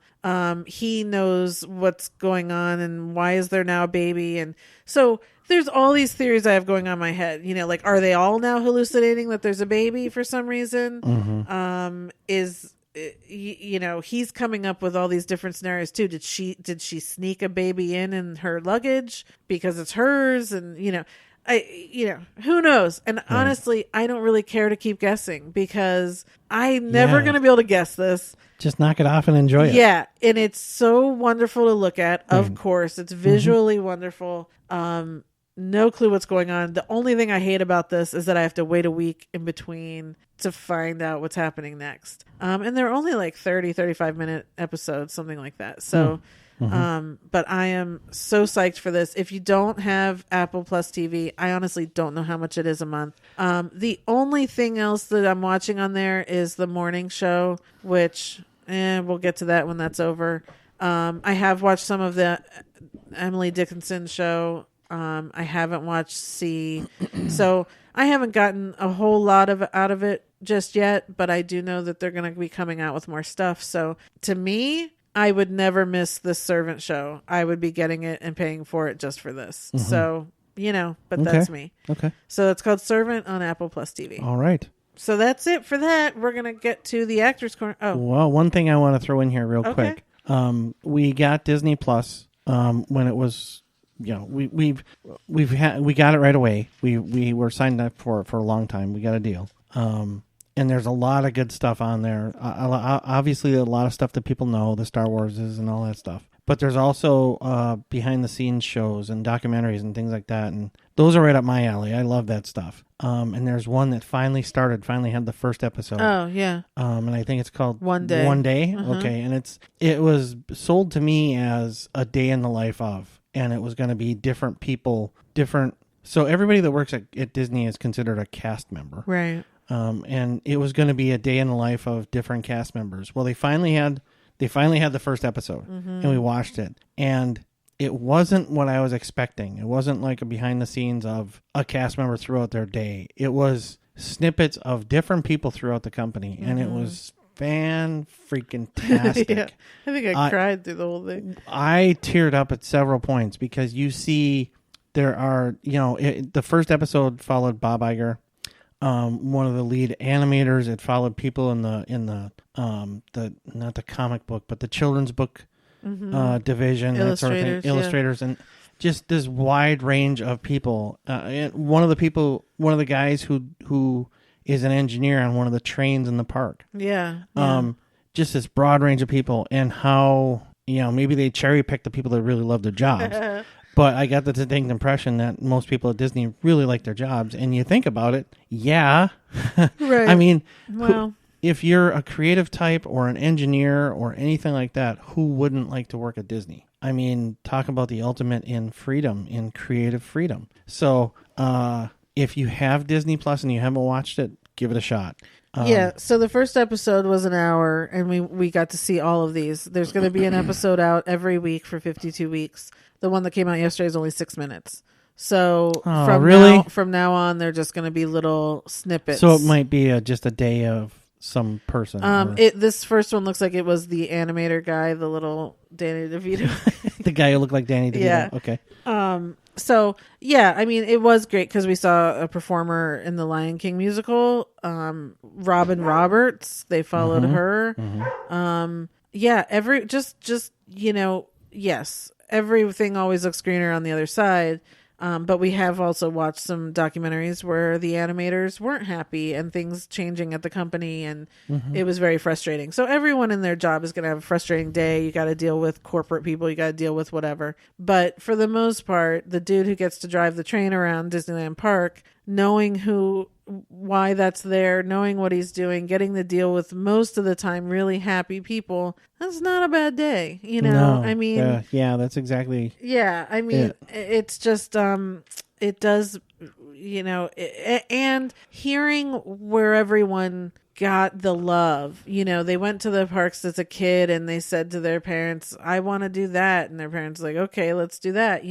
He knows what's going on and why is there now a baby. And so there's all these theories I have going on in my head. Are they all now hallucinating that there's a baby for some reason? Mm-hmm. He's coming up with all these different scenarios too. Did she sneak a baby in her luggage because it's hers? And, who knows? And honestly, I don't really care to keep guessing because I'm never going to be able to guess this. Just knock it off and enjoy it. Yeah. And it's so wonderful to look at. Of course, it's visually wonderful. No clue what's going on. The only thing I hate about this is that I have to wait a week in between to find out what's happening next. And they're only 30, 35-minute episodes, something like that. So, but I am so psyched for this. If you don't have Apple Plus TV, I honestly don't know how much it is a month. The only thing else that I'm watching on there is the morning show, which we'll get to that when that's over. I have watched some of the Emily Dickinson show. I haven't watched C, so I haven't gotten a whole lot out of it just yet, but I do know that they're going to be coming out with more stuff. So to me, I would never miss the Servant show. I would be getting it and paying for it just for this. So, but that's me. Okay. So it's called Servant on Apple Plus TV. All right. So that's it for that. We're going to get to the Actors Corner. Oh, well, one thing I want to throw in here real quick. We got Disney Plus when it was... we got it right away. We were signed up for it for a long time. We got a deal. And there's a lot of good stuff on there. Obviously, a lot of stuff that people know, the Star Warses and all that stuff. But there's also behind the scenes shows and documentaries and things like that. And those are right up my alley. I love that stuff. And there's one that finally had the first episode. Oh, yeah. And I think it's called One Day. One Day. Okay. And it was sold to me as a day in the life of. And it was going to be different people, so everybody that works at Disney is considered a cast member. Right. And it was going to be a day in the life of different cast members. Well, they finally had the first episode and we watched it. And it wasn't what I was expecting. It wasn't like a behind the scenes of a cast member throughout their day. It was snippets of different people throughout the company. And it was fan-freaking-tastic. Yeah. I think I cried through the whole thing. I teared up at several points because you see there are, the first episode followed Bob Iger, one of the lead animators. It followed people in the not the comic book, but the children's book division, that sort of thing, illustrators, and just this wide range of people. And one of the guys who is an engineer on one of the trains in the park. Yeah. Just this broad range of people, and how, maybe they cherry pick the people that really love their jobs. But I got the distinct impression that most people at Disney really like their jobs. And you think about it, yeah. Right. I mean, if you're a creative type or an engineer or anything like that, who wouldn't like to work at Disney? I mean, talk about the ultimate in freedom, in creative freedom. So if you have Disney Plus and you haven't watched it, give it a shot. So the first episode was an hour, and we got to see all of these. There's going to be an episode out every week for 52 weeks. The one that came out yesterday is only 6 minutes. So from now on, they're just going to be little snippets. So it might be just a day of some person. This first one looks like it was the animator guy, the little Danny DeVito. The guy who looked like Danny DeVito. Yeah. Okay. So yeah, I mean, it was great because we saw a performer in the Lion King musical, Robin Roberts. They followed her. Yes, everything always looks greener on the other side. But we have also watched some documentaries where the animators weren't happy and things changing at the company, and it was very frustrating. So everyone in their job is going to have a frustrating day. You got to deal with corporate people. You got to deal with whatever. But for the most part, the dude who gets to drive the train around Disneyland Park, knowing why that's there, knowing what he's doing, getting to deal with most of the time really happy people, that's not a bad day, No, I mean, yeah, that's exactly. Yeah, I mean, it's just it does, and hearing where everyone got the love. They went to the parks as a kid and they said to their parents, I want to do that, and their parents like, okay, let's do that,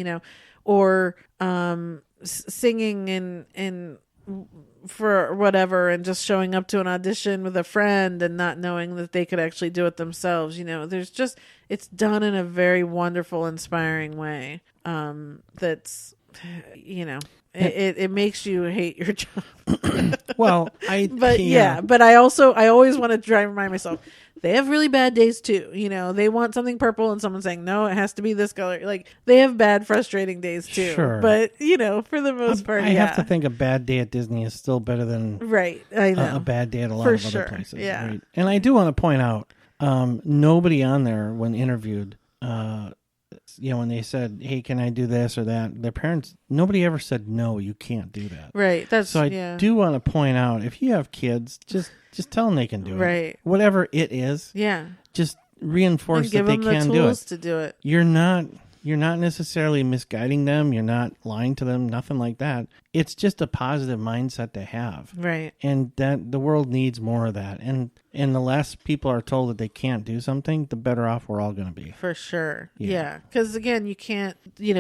or singing in for whatever, and just showing up to an audition with a friend and not knowing that they could actually do it themselves. There's just, it's done in a very wonderful, inspiring way. That's, it makes you hate your job. Well, but I always want to remind myself, they have really bad days too. They want something purple and someone's saying, no, it has to be this color. Like, they have bad, frustrating days too. Sure. But, for the most part, I have to think a bad day at Disney is still better than I know. A bad day at a lot of other places. Yeah. Right? And I do want to point out, nobody on there when interviewed, when they said, hey, can I do this or that? Their parents, nobody ever said, no, you can't do that. Right. So I do want to point out, if you have kids, just tell them they can do it. Right. Whatever it is. Yeah. Just reinforce that they can do it. Give them the tools to do it. You're not necessarily misguiding them. You're not lying to them. Nothing like that. It's just a positive mindset to have. Right. And that the world needs more of that. And the less people are told that they can't do something, the better off we're all going to be. For sure. Yeah. Because again, you can't,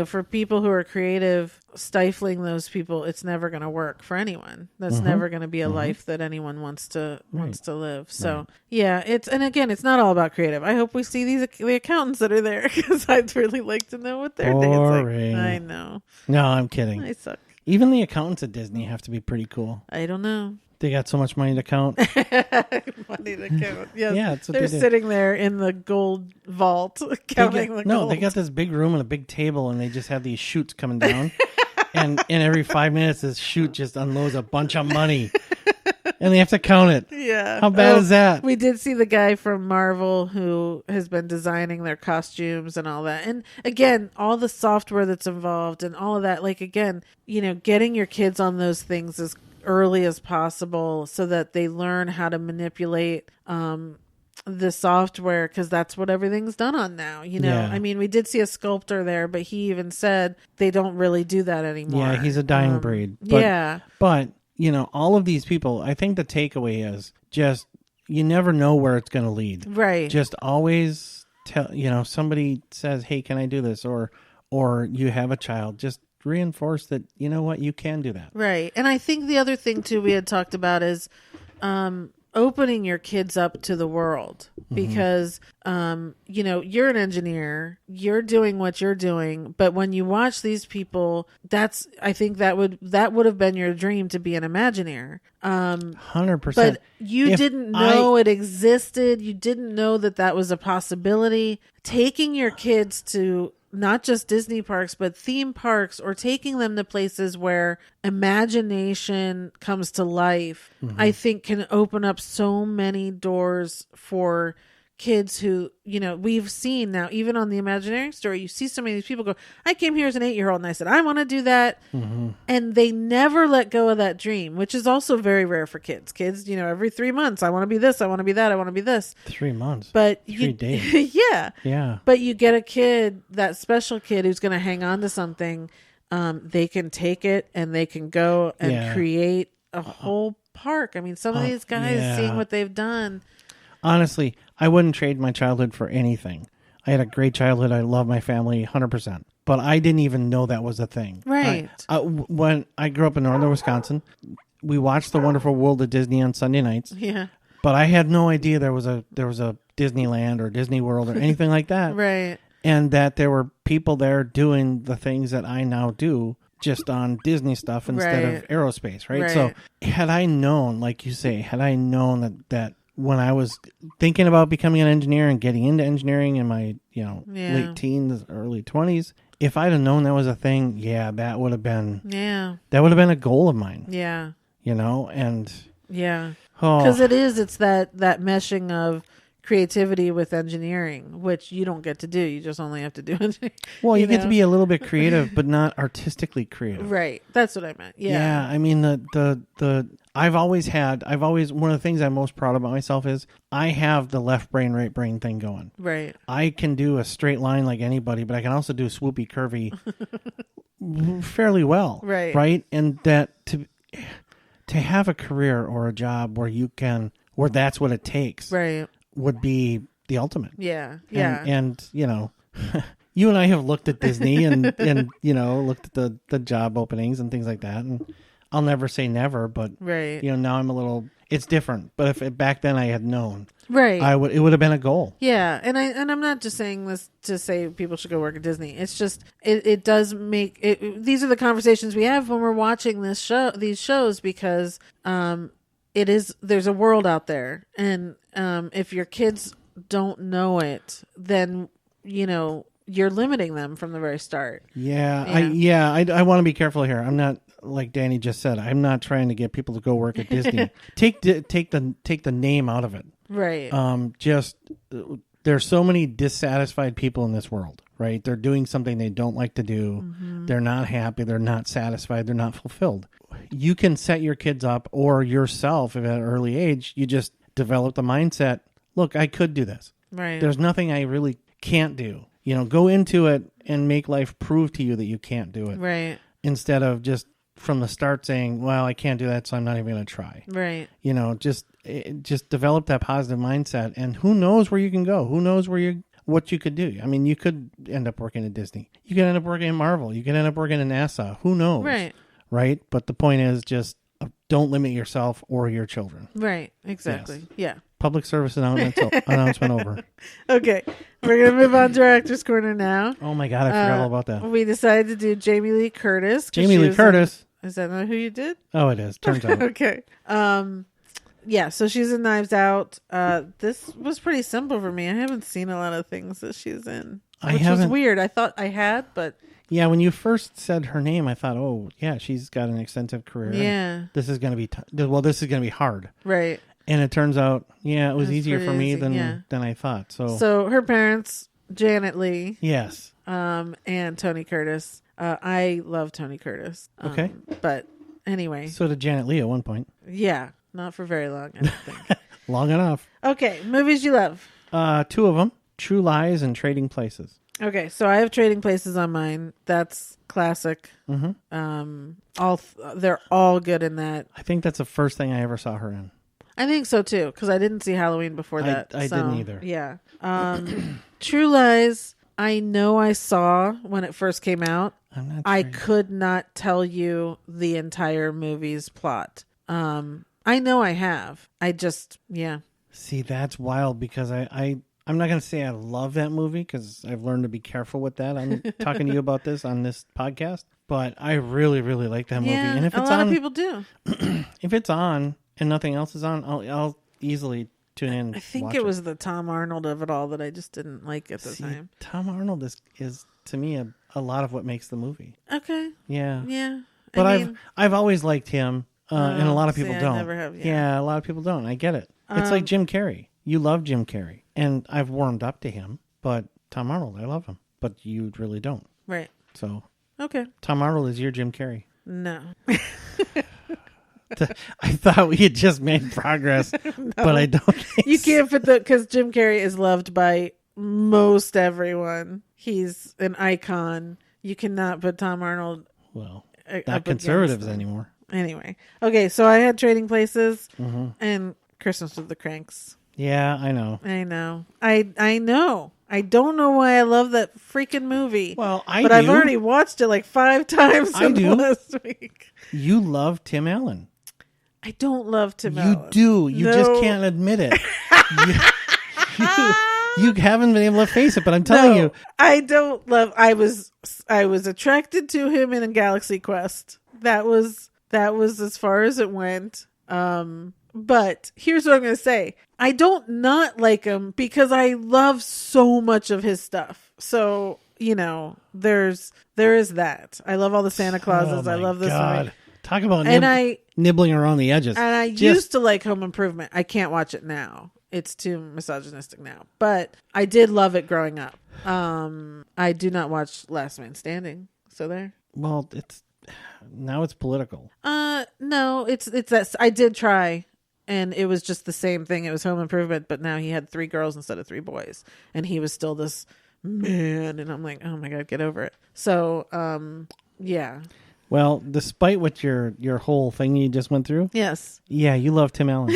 for people who are creative, stifling those people, it's never going to work for anyone. That's never going to be a life that anyone wants to live. So and again, it's not all about creative. I hope we see the accountants that are there, because I'd really like to know what their day is like. I know. No, I'm kidding. I suck. Even the accountants at Disney have to be pretty cool. I don't know. They got so much money to count. Money to count. Yes. Yeah, that's what they're sitting there in the gold vault counting the gold. No, they got this big room and a big table, and they just have these chutes coming down. and every 5 minutes, this chute just unloads a bunch of money. And they have to count it. Yeah. How bad is that? We did see the guy from Marvel who has been designing their costumes and all that. And again, all the software that's involved and all of that, like, again, getting your kids on those things as early as possible so that they learn how to manipulate the software, because that's what everything's done on now. I mean, we did see a sculptor there, but he even said they don't really do that anymore. Yeah, he's a dying breed. But all of these people, I think the takeaway is just, you never know where it's going to lead. Right. Just always tell, somebody says, hey, can I do this? Or you have a child, just reinforce that, you can do that. Right. And I think the other thing too we had talked about is opening your kids up to the world, because you're an engineer, you're doing what you're doing, but when you watch these people, I think that would have been your dream, to be an Imagineer. 100%. But you didn't know it existed. You didn't know that was a possibility. Taking your kids to not just Disney parks, but theme parks, or taking them to places where imagination comes to life, I think can open up so many doors for kids who, we've seen now, even on the Imagineering store, you see so many of these people go, I came here as an 8-year-old and I said, I want to do that. And they never let go of that dream, which is also very rare for kids. Kids, every 3 months, I want to be this, I want to be that, I want to be this. 3 months. But 3 days. Yeah. Yeah. But you get a kid, that special kid who's going to hang on to something. They can take it and they can go and create a whole park. I mean, some of these guys, seeing what they've done. Honestly, I wouldn't trade my childhood for anything. I had a great childhood. I love my family 100%. But I didn't even know that was a thing. Right. When I grew up in northern Wisconsin, we watched The Wonderful World of Disney on Sunday nights. Yeah. But I had no idea there was a Disneyland or Disney World or anything like that. Right. And that there were people there doing the things that I now do, just on Disney stuff instead of aerospace, right? So had I known, like you say, that when I was thinking about becoming an engineer and getting into engineering in my, late teens, early 20s, if I'd have known that was a thing, that would have been a goal of mine. Yeah. And because it's that meshing of creativity with engineering, which you don't get to do. You just only have to do engineering. Well, you get to be a little bit creative, but not artistically creative. Right. That's what I meant. Yeah. Yeah. I mean, I've always one of the things I'm most proud about myself is I have the left brain, right brain thing going. Right. I can do a straight line like anybody, but I can also do swoopy curvy fairly well. Right. Right. And that to have a career or a job where that's what it takes. Right. Would be the ultimate. Yeah. Yeah. And you and I have looked at Disney and looked at the job openings and things like that. And I'll never say never, but now I'm a little, it's different. But if back then I had known, it would have been a goal. Yeah. And I'm not just saying this to say people should go work at Disney. It's just, it does make it, these are the conversations we have when we're watching these shows, because, there's a world out there, and if your kids don't know it, then you're limiting them from the very start. I want to be careful here. I'm not, like Danny just said, I'm not trying to get people to go work at Disney. Take the name out of it. Right. There's so many dissatisfied people in this world, right? They're doing something they don't like to do. Mm-hmm. They're not happy. They're not satisfied. They're not fulfilled. You can set your kids up, or yourself at an early age, you just develop the mindset, look, I could do this. Right. There's nothing I really can't do. Go into it and make life prove to you that you can't do it. Right. Instead of just from the start saying, well, I can't do that, so I'm not even going to try. Right. Just develop that positive mindset, and who knows where you can go? Who knows what you could do? I mean, you could end up working at Disney. You could end up working at Marvel. You could end up working at NASA. Who knows? Right. Right? But the point is just don't limit yourself or your children. Right. Exactly. Yes. Yeah. Public service announcement over. Okay. We're going to move on to our Actors Corner now. Oh, my God. I forgot all about that. We decided to do Jamie Lee Curtis. Jamie Lee Curtis. Is that not who you did? Oh, it is. Turns out. Okay. Yeah, so she's in Knives Out. This was pretty simple for me. I haven't seen a lot of things that she's in, which was weird. I thought I had, but... Yeah, when you first said her name, I thought, oh, yeah, she's got an extensive career. Yeah. This is going to be this is going to be hard. Right. And it turns out, it was easier for me than I thought. So her parents, Janet Leigh. Yes. And Tony Curtis. I love Tony Curtis. Okay. But anyway. So did Janet Leigh at one point. Yeah. Not for very long, I don't think. Long enough. Okay. Movies you love. 2 of them. True Lies and Trading Places. Okay, so I have Trading Places on mine. That's classic. Mm-hmm. They're all good in that. I think that's the first thing I ever saw her in. I think so too, because I didn't see Halloween before that. I didn't either. Yeah. True Lies, I know I saw when it first came out. I'm not sure. I could not tell you the entire movie's plot. I know I have. I just, yeah. See, that's wild because I'm not going to say I love that movie because I've learned to be careful with that. I'm talking to you about this on this podcast, but I really, really like that movie. Yeah, And if it's a lot of people do. If it's on and nothing else is on, I'll easily tune in. I think it was the Tom Arnold of it all that I just didn't like at the time. Tom Arnold is to me a lot of what makes the movie. Okay. Yeah. Yeah. But I've always liked him, and a lot of people don't. I never have. Yeah, a lot of people don't. I get it. It's like Jim Carrey. You love Jim Carrey, and I've warmed up to him. But Tom Arnold, I love him, but you really don't. Right. So. Okay. Tom Arnold is your Jim Carrey. No. I thought we had just made progress, no. But I don't think you can't put because Jim Carrey is loved by most everyone. He's an icon. You cannot put Tom Arnold. Well, not conservatives anymore. Anyway, okay, so I had Trading Places and Christmas with the Cranks. Yeah, I know. I know. I know. I don't know why I love that freaking movie. Well, but I've already watched it like 5 times last week. You love Tim Allen. I don't love Tim Allen. You do. You just can't admit it. You haven't been able to face it, but I'm telling you. I don't love... I was attracted to him in Galaxy Quest. That was as far as it went. But here's what I'm going to say. I don't not like him because I love so much of his stuff. So, there is that. I love all the Santa Clauses. I love this movie. Talk about nibbling around the edges. And I used to like Home Improvement. I can't watch it now. It's too misogynistic now. But I did love it growing up. I do not watch Last Man Standing. So there. Well, now it's political. No, it's that I did try. And it was just the same thing. It was Home Improvement, but now he had 3 girls instead of 3 boys. And he was still this man. And I'm like, oh my God, get over it. So, yeah. Well, despite what your whole thing you just went through. Yes. Yeah, you love Tim Allen.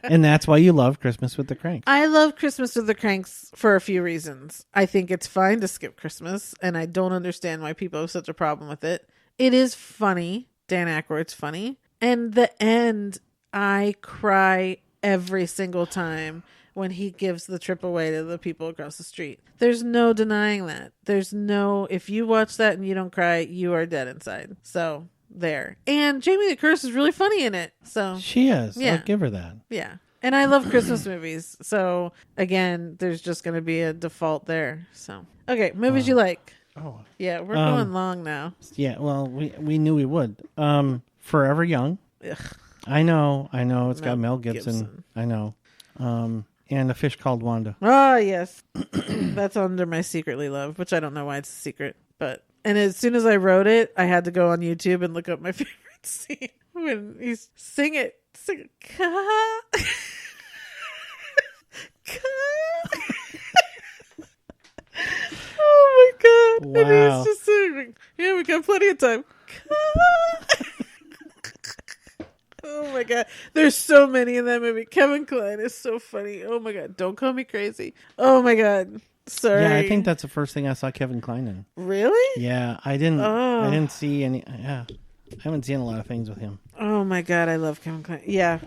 And that's why you love Christmas with the Cranks. I love Christmas with the Cranks for a few reasons. I think it's fine to skip Christmas. And I don't understand why people have such a problem with it. It is funny. Dan Aykroyd's funny. And the end... I cry every single time when he gives the trip away to the people across the street. There's no denying that. If you watch that and you don't cry, you are dead inside. So there. And Jamie Lee Curtis is really funny in it. So she is. Yeah. I'll give her that. Yeah. And I love Christmas movies. So again, there's just going to be a default there. So, okay. Movies you like. Oh, yeah. We're going long now. Yeah. Well, we knew we would. Forever Young. Ugh. I know. It's got Mel Gibson. I know. And A Fish Called Wanda. Oh, yes. That's under my secretly love, which I don't know why it's a secret. And as soon as I wrote it, I had to go on YouTube and look up my favorite scene. When he's sing it. Oh my God. Wow. And he's just singing. Yeah, we got plenty of time. Oh my God. There's so many in that movie. Kevin Kline is so funny. Oh my God. Don't call me crazy. Oh my God. Sorry. Yeah, I think that's the first thing I saw Kevin Kline in. Really? Yeah, I didn't see any. Yeah, I haven't seen a lot of things with him. Oh my God, I love Kevin Kline. Yeah,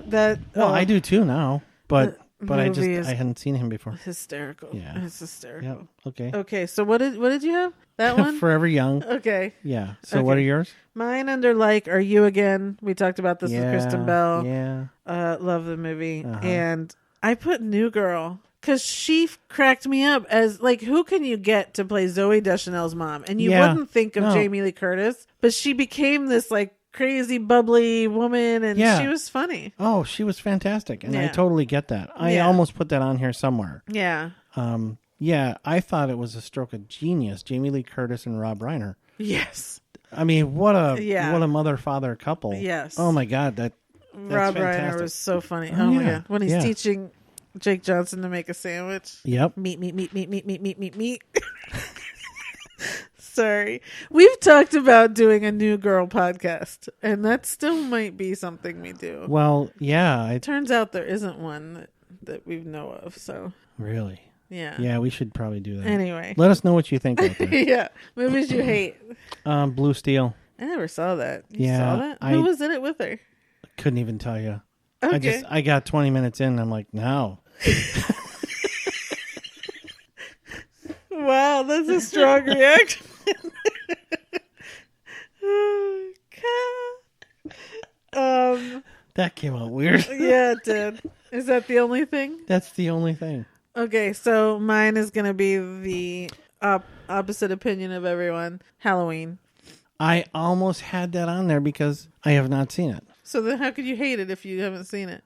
I do too now, but I hadn't seen him before. Hysterical. Yeah, it's hysterical. Yeah. Okay. Okay. So what did you have? That one? Forever Young. Okay. Yeah. So what are yours? Mine under Are You Again? We talked about this with Kristen Bell. Yeah. Love the movie. And I put New Girl because she cracked me up as who can you get to play Zooey Deschanel's mom? And you wouldn't think of Jamie Lee Curtis, but she became this crazy bubbly woman, and she was funny. Oh, she was fantastic, and I totally get that. I almost put that on here somewhere. Yeah. Yeah, I thought it was a stroke of genius. Jamie Lee Curtis and Rob Reiner. Yes. I mean, what a mother-father couple. Yes. Oh my God, that's Rob fantastic. Reiner was so funny. Oh my God, when he's teaching Jake Johnson to make a sandwich. Yep. Meat. Sorry. We've talked about doing a New Girl podcast, and that still might be something we do. Well, yeah. It turns out there isn't one that we know of, so. Really? Yeah. Yeah, we should probably do that. Anyway. Let us know what you think out there. Yeah. Movies you hate. Blue Steel. I never saw that. You saw that? Who was in it with her? couldn't even tell you. Okay. I got 20 minutes in. And I'm like, no. Wow, that's a strong reaction. Oh, God. That came out weird. Yeah, it did. Is that the only thing? That's the only thing. Okay, so mine is going to be the opposite opinion of everyone. Halloween. I almost had that on there because I have not seen it. So then how could you hate it if you haven't seen it?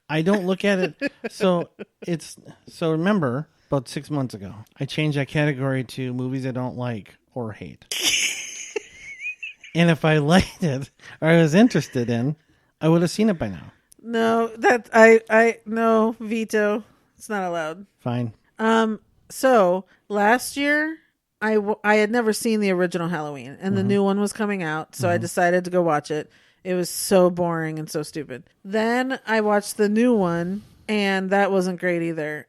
I don't look at it. So remember, about 6 months ago, I changed that category to movies I don't like or hate. And if I liked it or I was interested in, I would have seen it by now. No, that I no veto. It's not allowed. Fine. So last year I had never seen the original Halloween, and the new one was coming out, so I decided to go watch it. It was so boring and so stupid. Then I watched the new one, and that wasn't great either.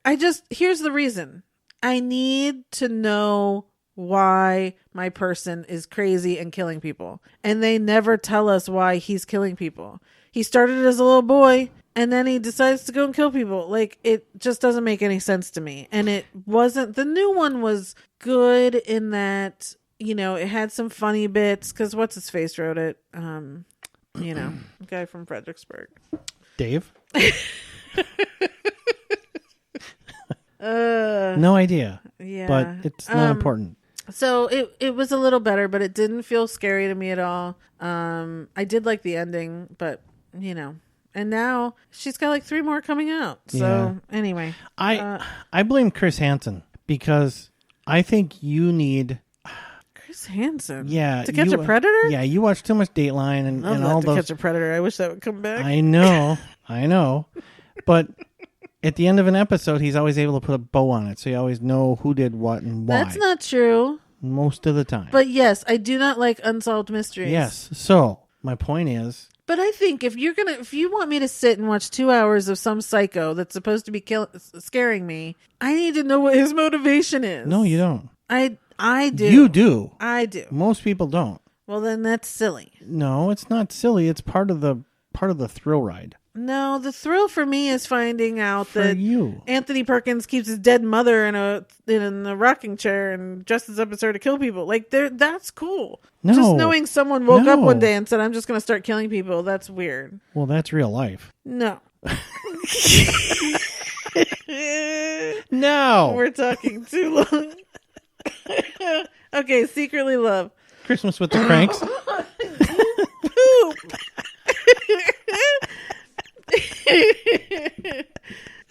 Here's the reason. I need to know why my person is crazy and killing people. And they never tell us why he's killing people. He started as a little boy, and then he decides to go and kill people. Like, it just doesn't make any sense to me. And the new one was good in that, it had some funny bits, because what's his face wrote it? The guy from Fredericksburg. Dave? No idea. Yeah. But it's not important. So it was a little better, but it didn't feel scary to me at all. I did like the ending, but and now she's got like 3 more coming out. So anyway, I blame Chris Hansen because I think you need Chris Hansen. Yeah, To Catch a Predator. Yeah, you watch too much Dateline and all To those. Catch a Predator. I wish that would come back. I know, but at the end of an episode, he's always able to put a bow on it, so you always know who did what and why. That's not true. Most of the time. But yes, I do not like unsolved mysteries. Yes. So my point is. But I think if you want me to sit and watch 2 hours of some psycho that's supposed to be scaring me, I need to know what his motivation is. No, you don't. I do. You do. I do. Most people don't. Well, then that's silly. No, it's not silly. It's part of the thrill ride. No, the thrill for me is finding out that you. Anthony Perkins keeps his dead mother in a rocking chair and dresses up as her to kill people. Like, that's cool. No. Just knowing someone woke up one day and said, "I'm just going to start killing people," that's weird. Well, that's real life. No. No. We're talking too long. Okay, Secretly Love. Christmas with the Cranks. Poop.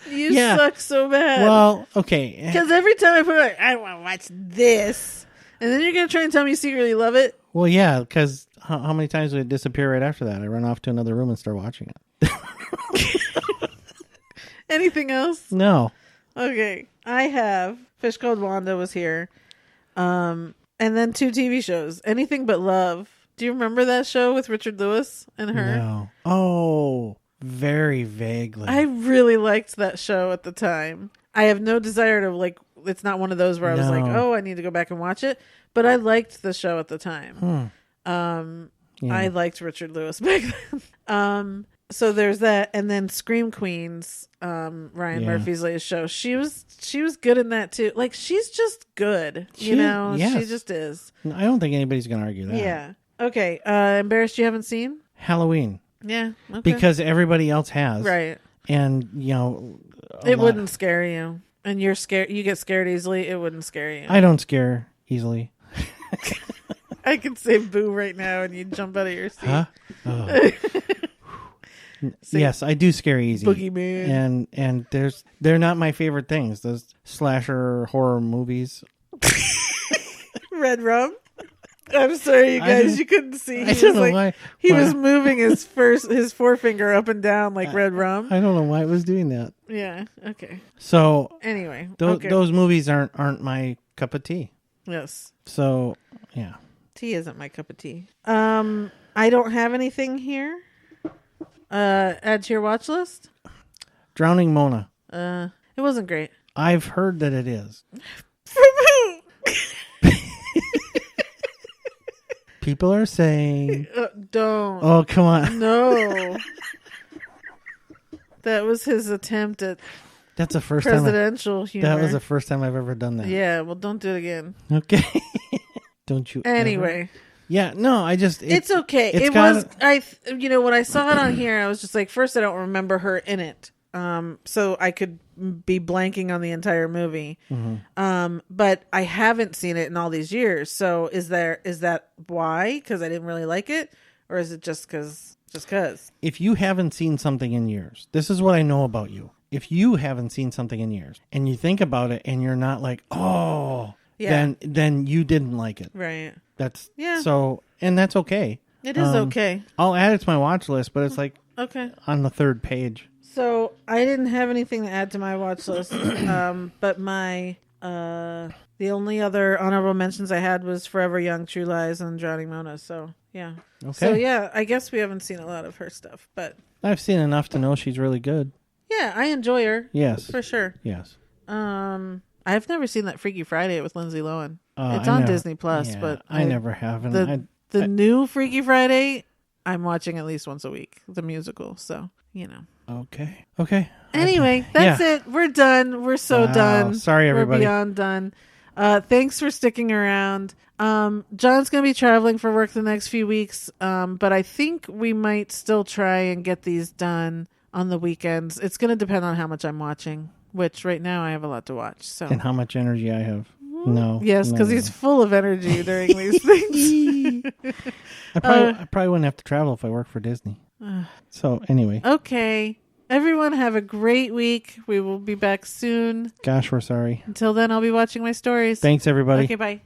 You suck so bad. Well, okay. Because every time I put it, I want to watch this. And then you're going to try and tell me you secretly love it? Well, yeah, because how many times would it disappear right after that? I run off to another room and start watching it. Anything else? No. Okay. I have Fish Called Wanda was here. And then 2 TV shows. Anything But Love. Do you remember that show with Richard Lewis and her? No. Oh, very vaguely. I really liked that show at the time. I have no desire to it's not one of those where I was like, oh, I need to go back and watch it. But I liked the show at the time. I liked Richard Lewis back then. So there's that. And then Scream Queens, Ryan Murphy's latest show. She was good in that too. Like, she's just good. Yes. She just is. I don't think anybody's going to argue that. Yeah. Okay. Embarrassed you haven't seen? Halloween. Yeah. Okay. Because everybody else has. Right. And, it wouldn't scare you. And you're scared. You get scared easily. It wouldn't scare you. I don't scare easily. I could say boo right now and you'd jump out of your seat. Huh? Oh. Yes, I do scare easy. Boogeyman. And they're not my favorite things. Those slasher horror movies. Red Rum? I'm sorry, you guys. You couldn't see. I don't know why. He was moving his forefinger up and down like Red Rum. I don't know why it was doing that. Yeah. Okay. So anyway, those movies aren't my cup of tea. Yes. So yeah, tea isn't my cup of tea. I don't have anything here. Add to your watch list. Drowning Mona. It wasn't great. I've heard that it is. People are saying, don't. Oh, come on. No. That was his attempt at that's the first presidential humor. That was the first time I've ever done that. Yeah, well, don't do it again. Okay. Don't you Anyway. Ever? Yeah, no, it's okay. It was, when I saw it on here, I was just like, first, I don't remember her in it. So I could be blanking on the entire movie. Mm-hmm. But I haven't seen it in all these years. So is that why? Because I didn't really like it? Or is it just because? If you haven't seen something in years, this is what I know about you. If you haven't seen something in years and you think about it and you're not like, oh, then you didn't like it. Right. And that's okay. It is okay. I'll add it to my watch list, but it's like on the third page. So I didn't have anything to add to my watch list, but my the only other honorable mentions I had was Forever Young, True Lies, and Drowning Mona. So yeah. Okay. So yeah, I guess we haven't seen a lot of her stuff, but I've seen enough to know she's really good. Yeah, I enjoy her. Yes, for sure. Yes. I've never seen that Freaky Friday with Lindsay Lohan. It's on Disney Plus, but I never have. The new Freaky Friday, I'm watching at least once a week. The musical, so Okay. Anyway, that's it. We're done. We're so done. Sorry, everybody. We're beyond done. Thanks for sticking around. John's going to be traveling for work the next few weeks, but I think we might still try and get these done on the weekends. It's going to depend on how much I'm watching, which right now I have a lot to watch. So and how much energy I have. No. Yes, because he's full of energy during these things. I probably wouldn't have to travel if I worked for Disney. So anyway. Okay. Everyone have a great week. We will be back soon. Gosh, we're sorry. Until then, I'll be watching my stories. Thanks, everybody. Okay, bye.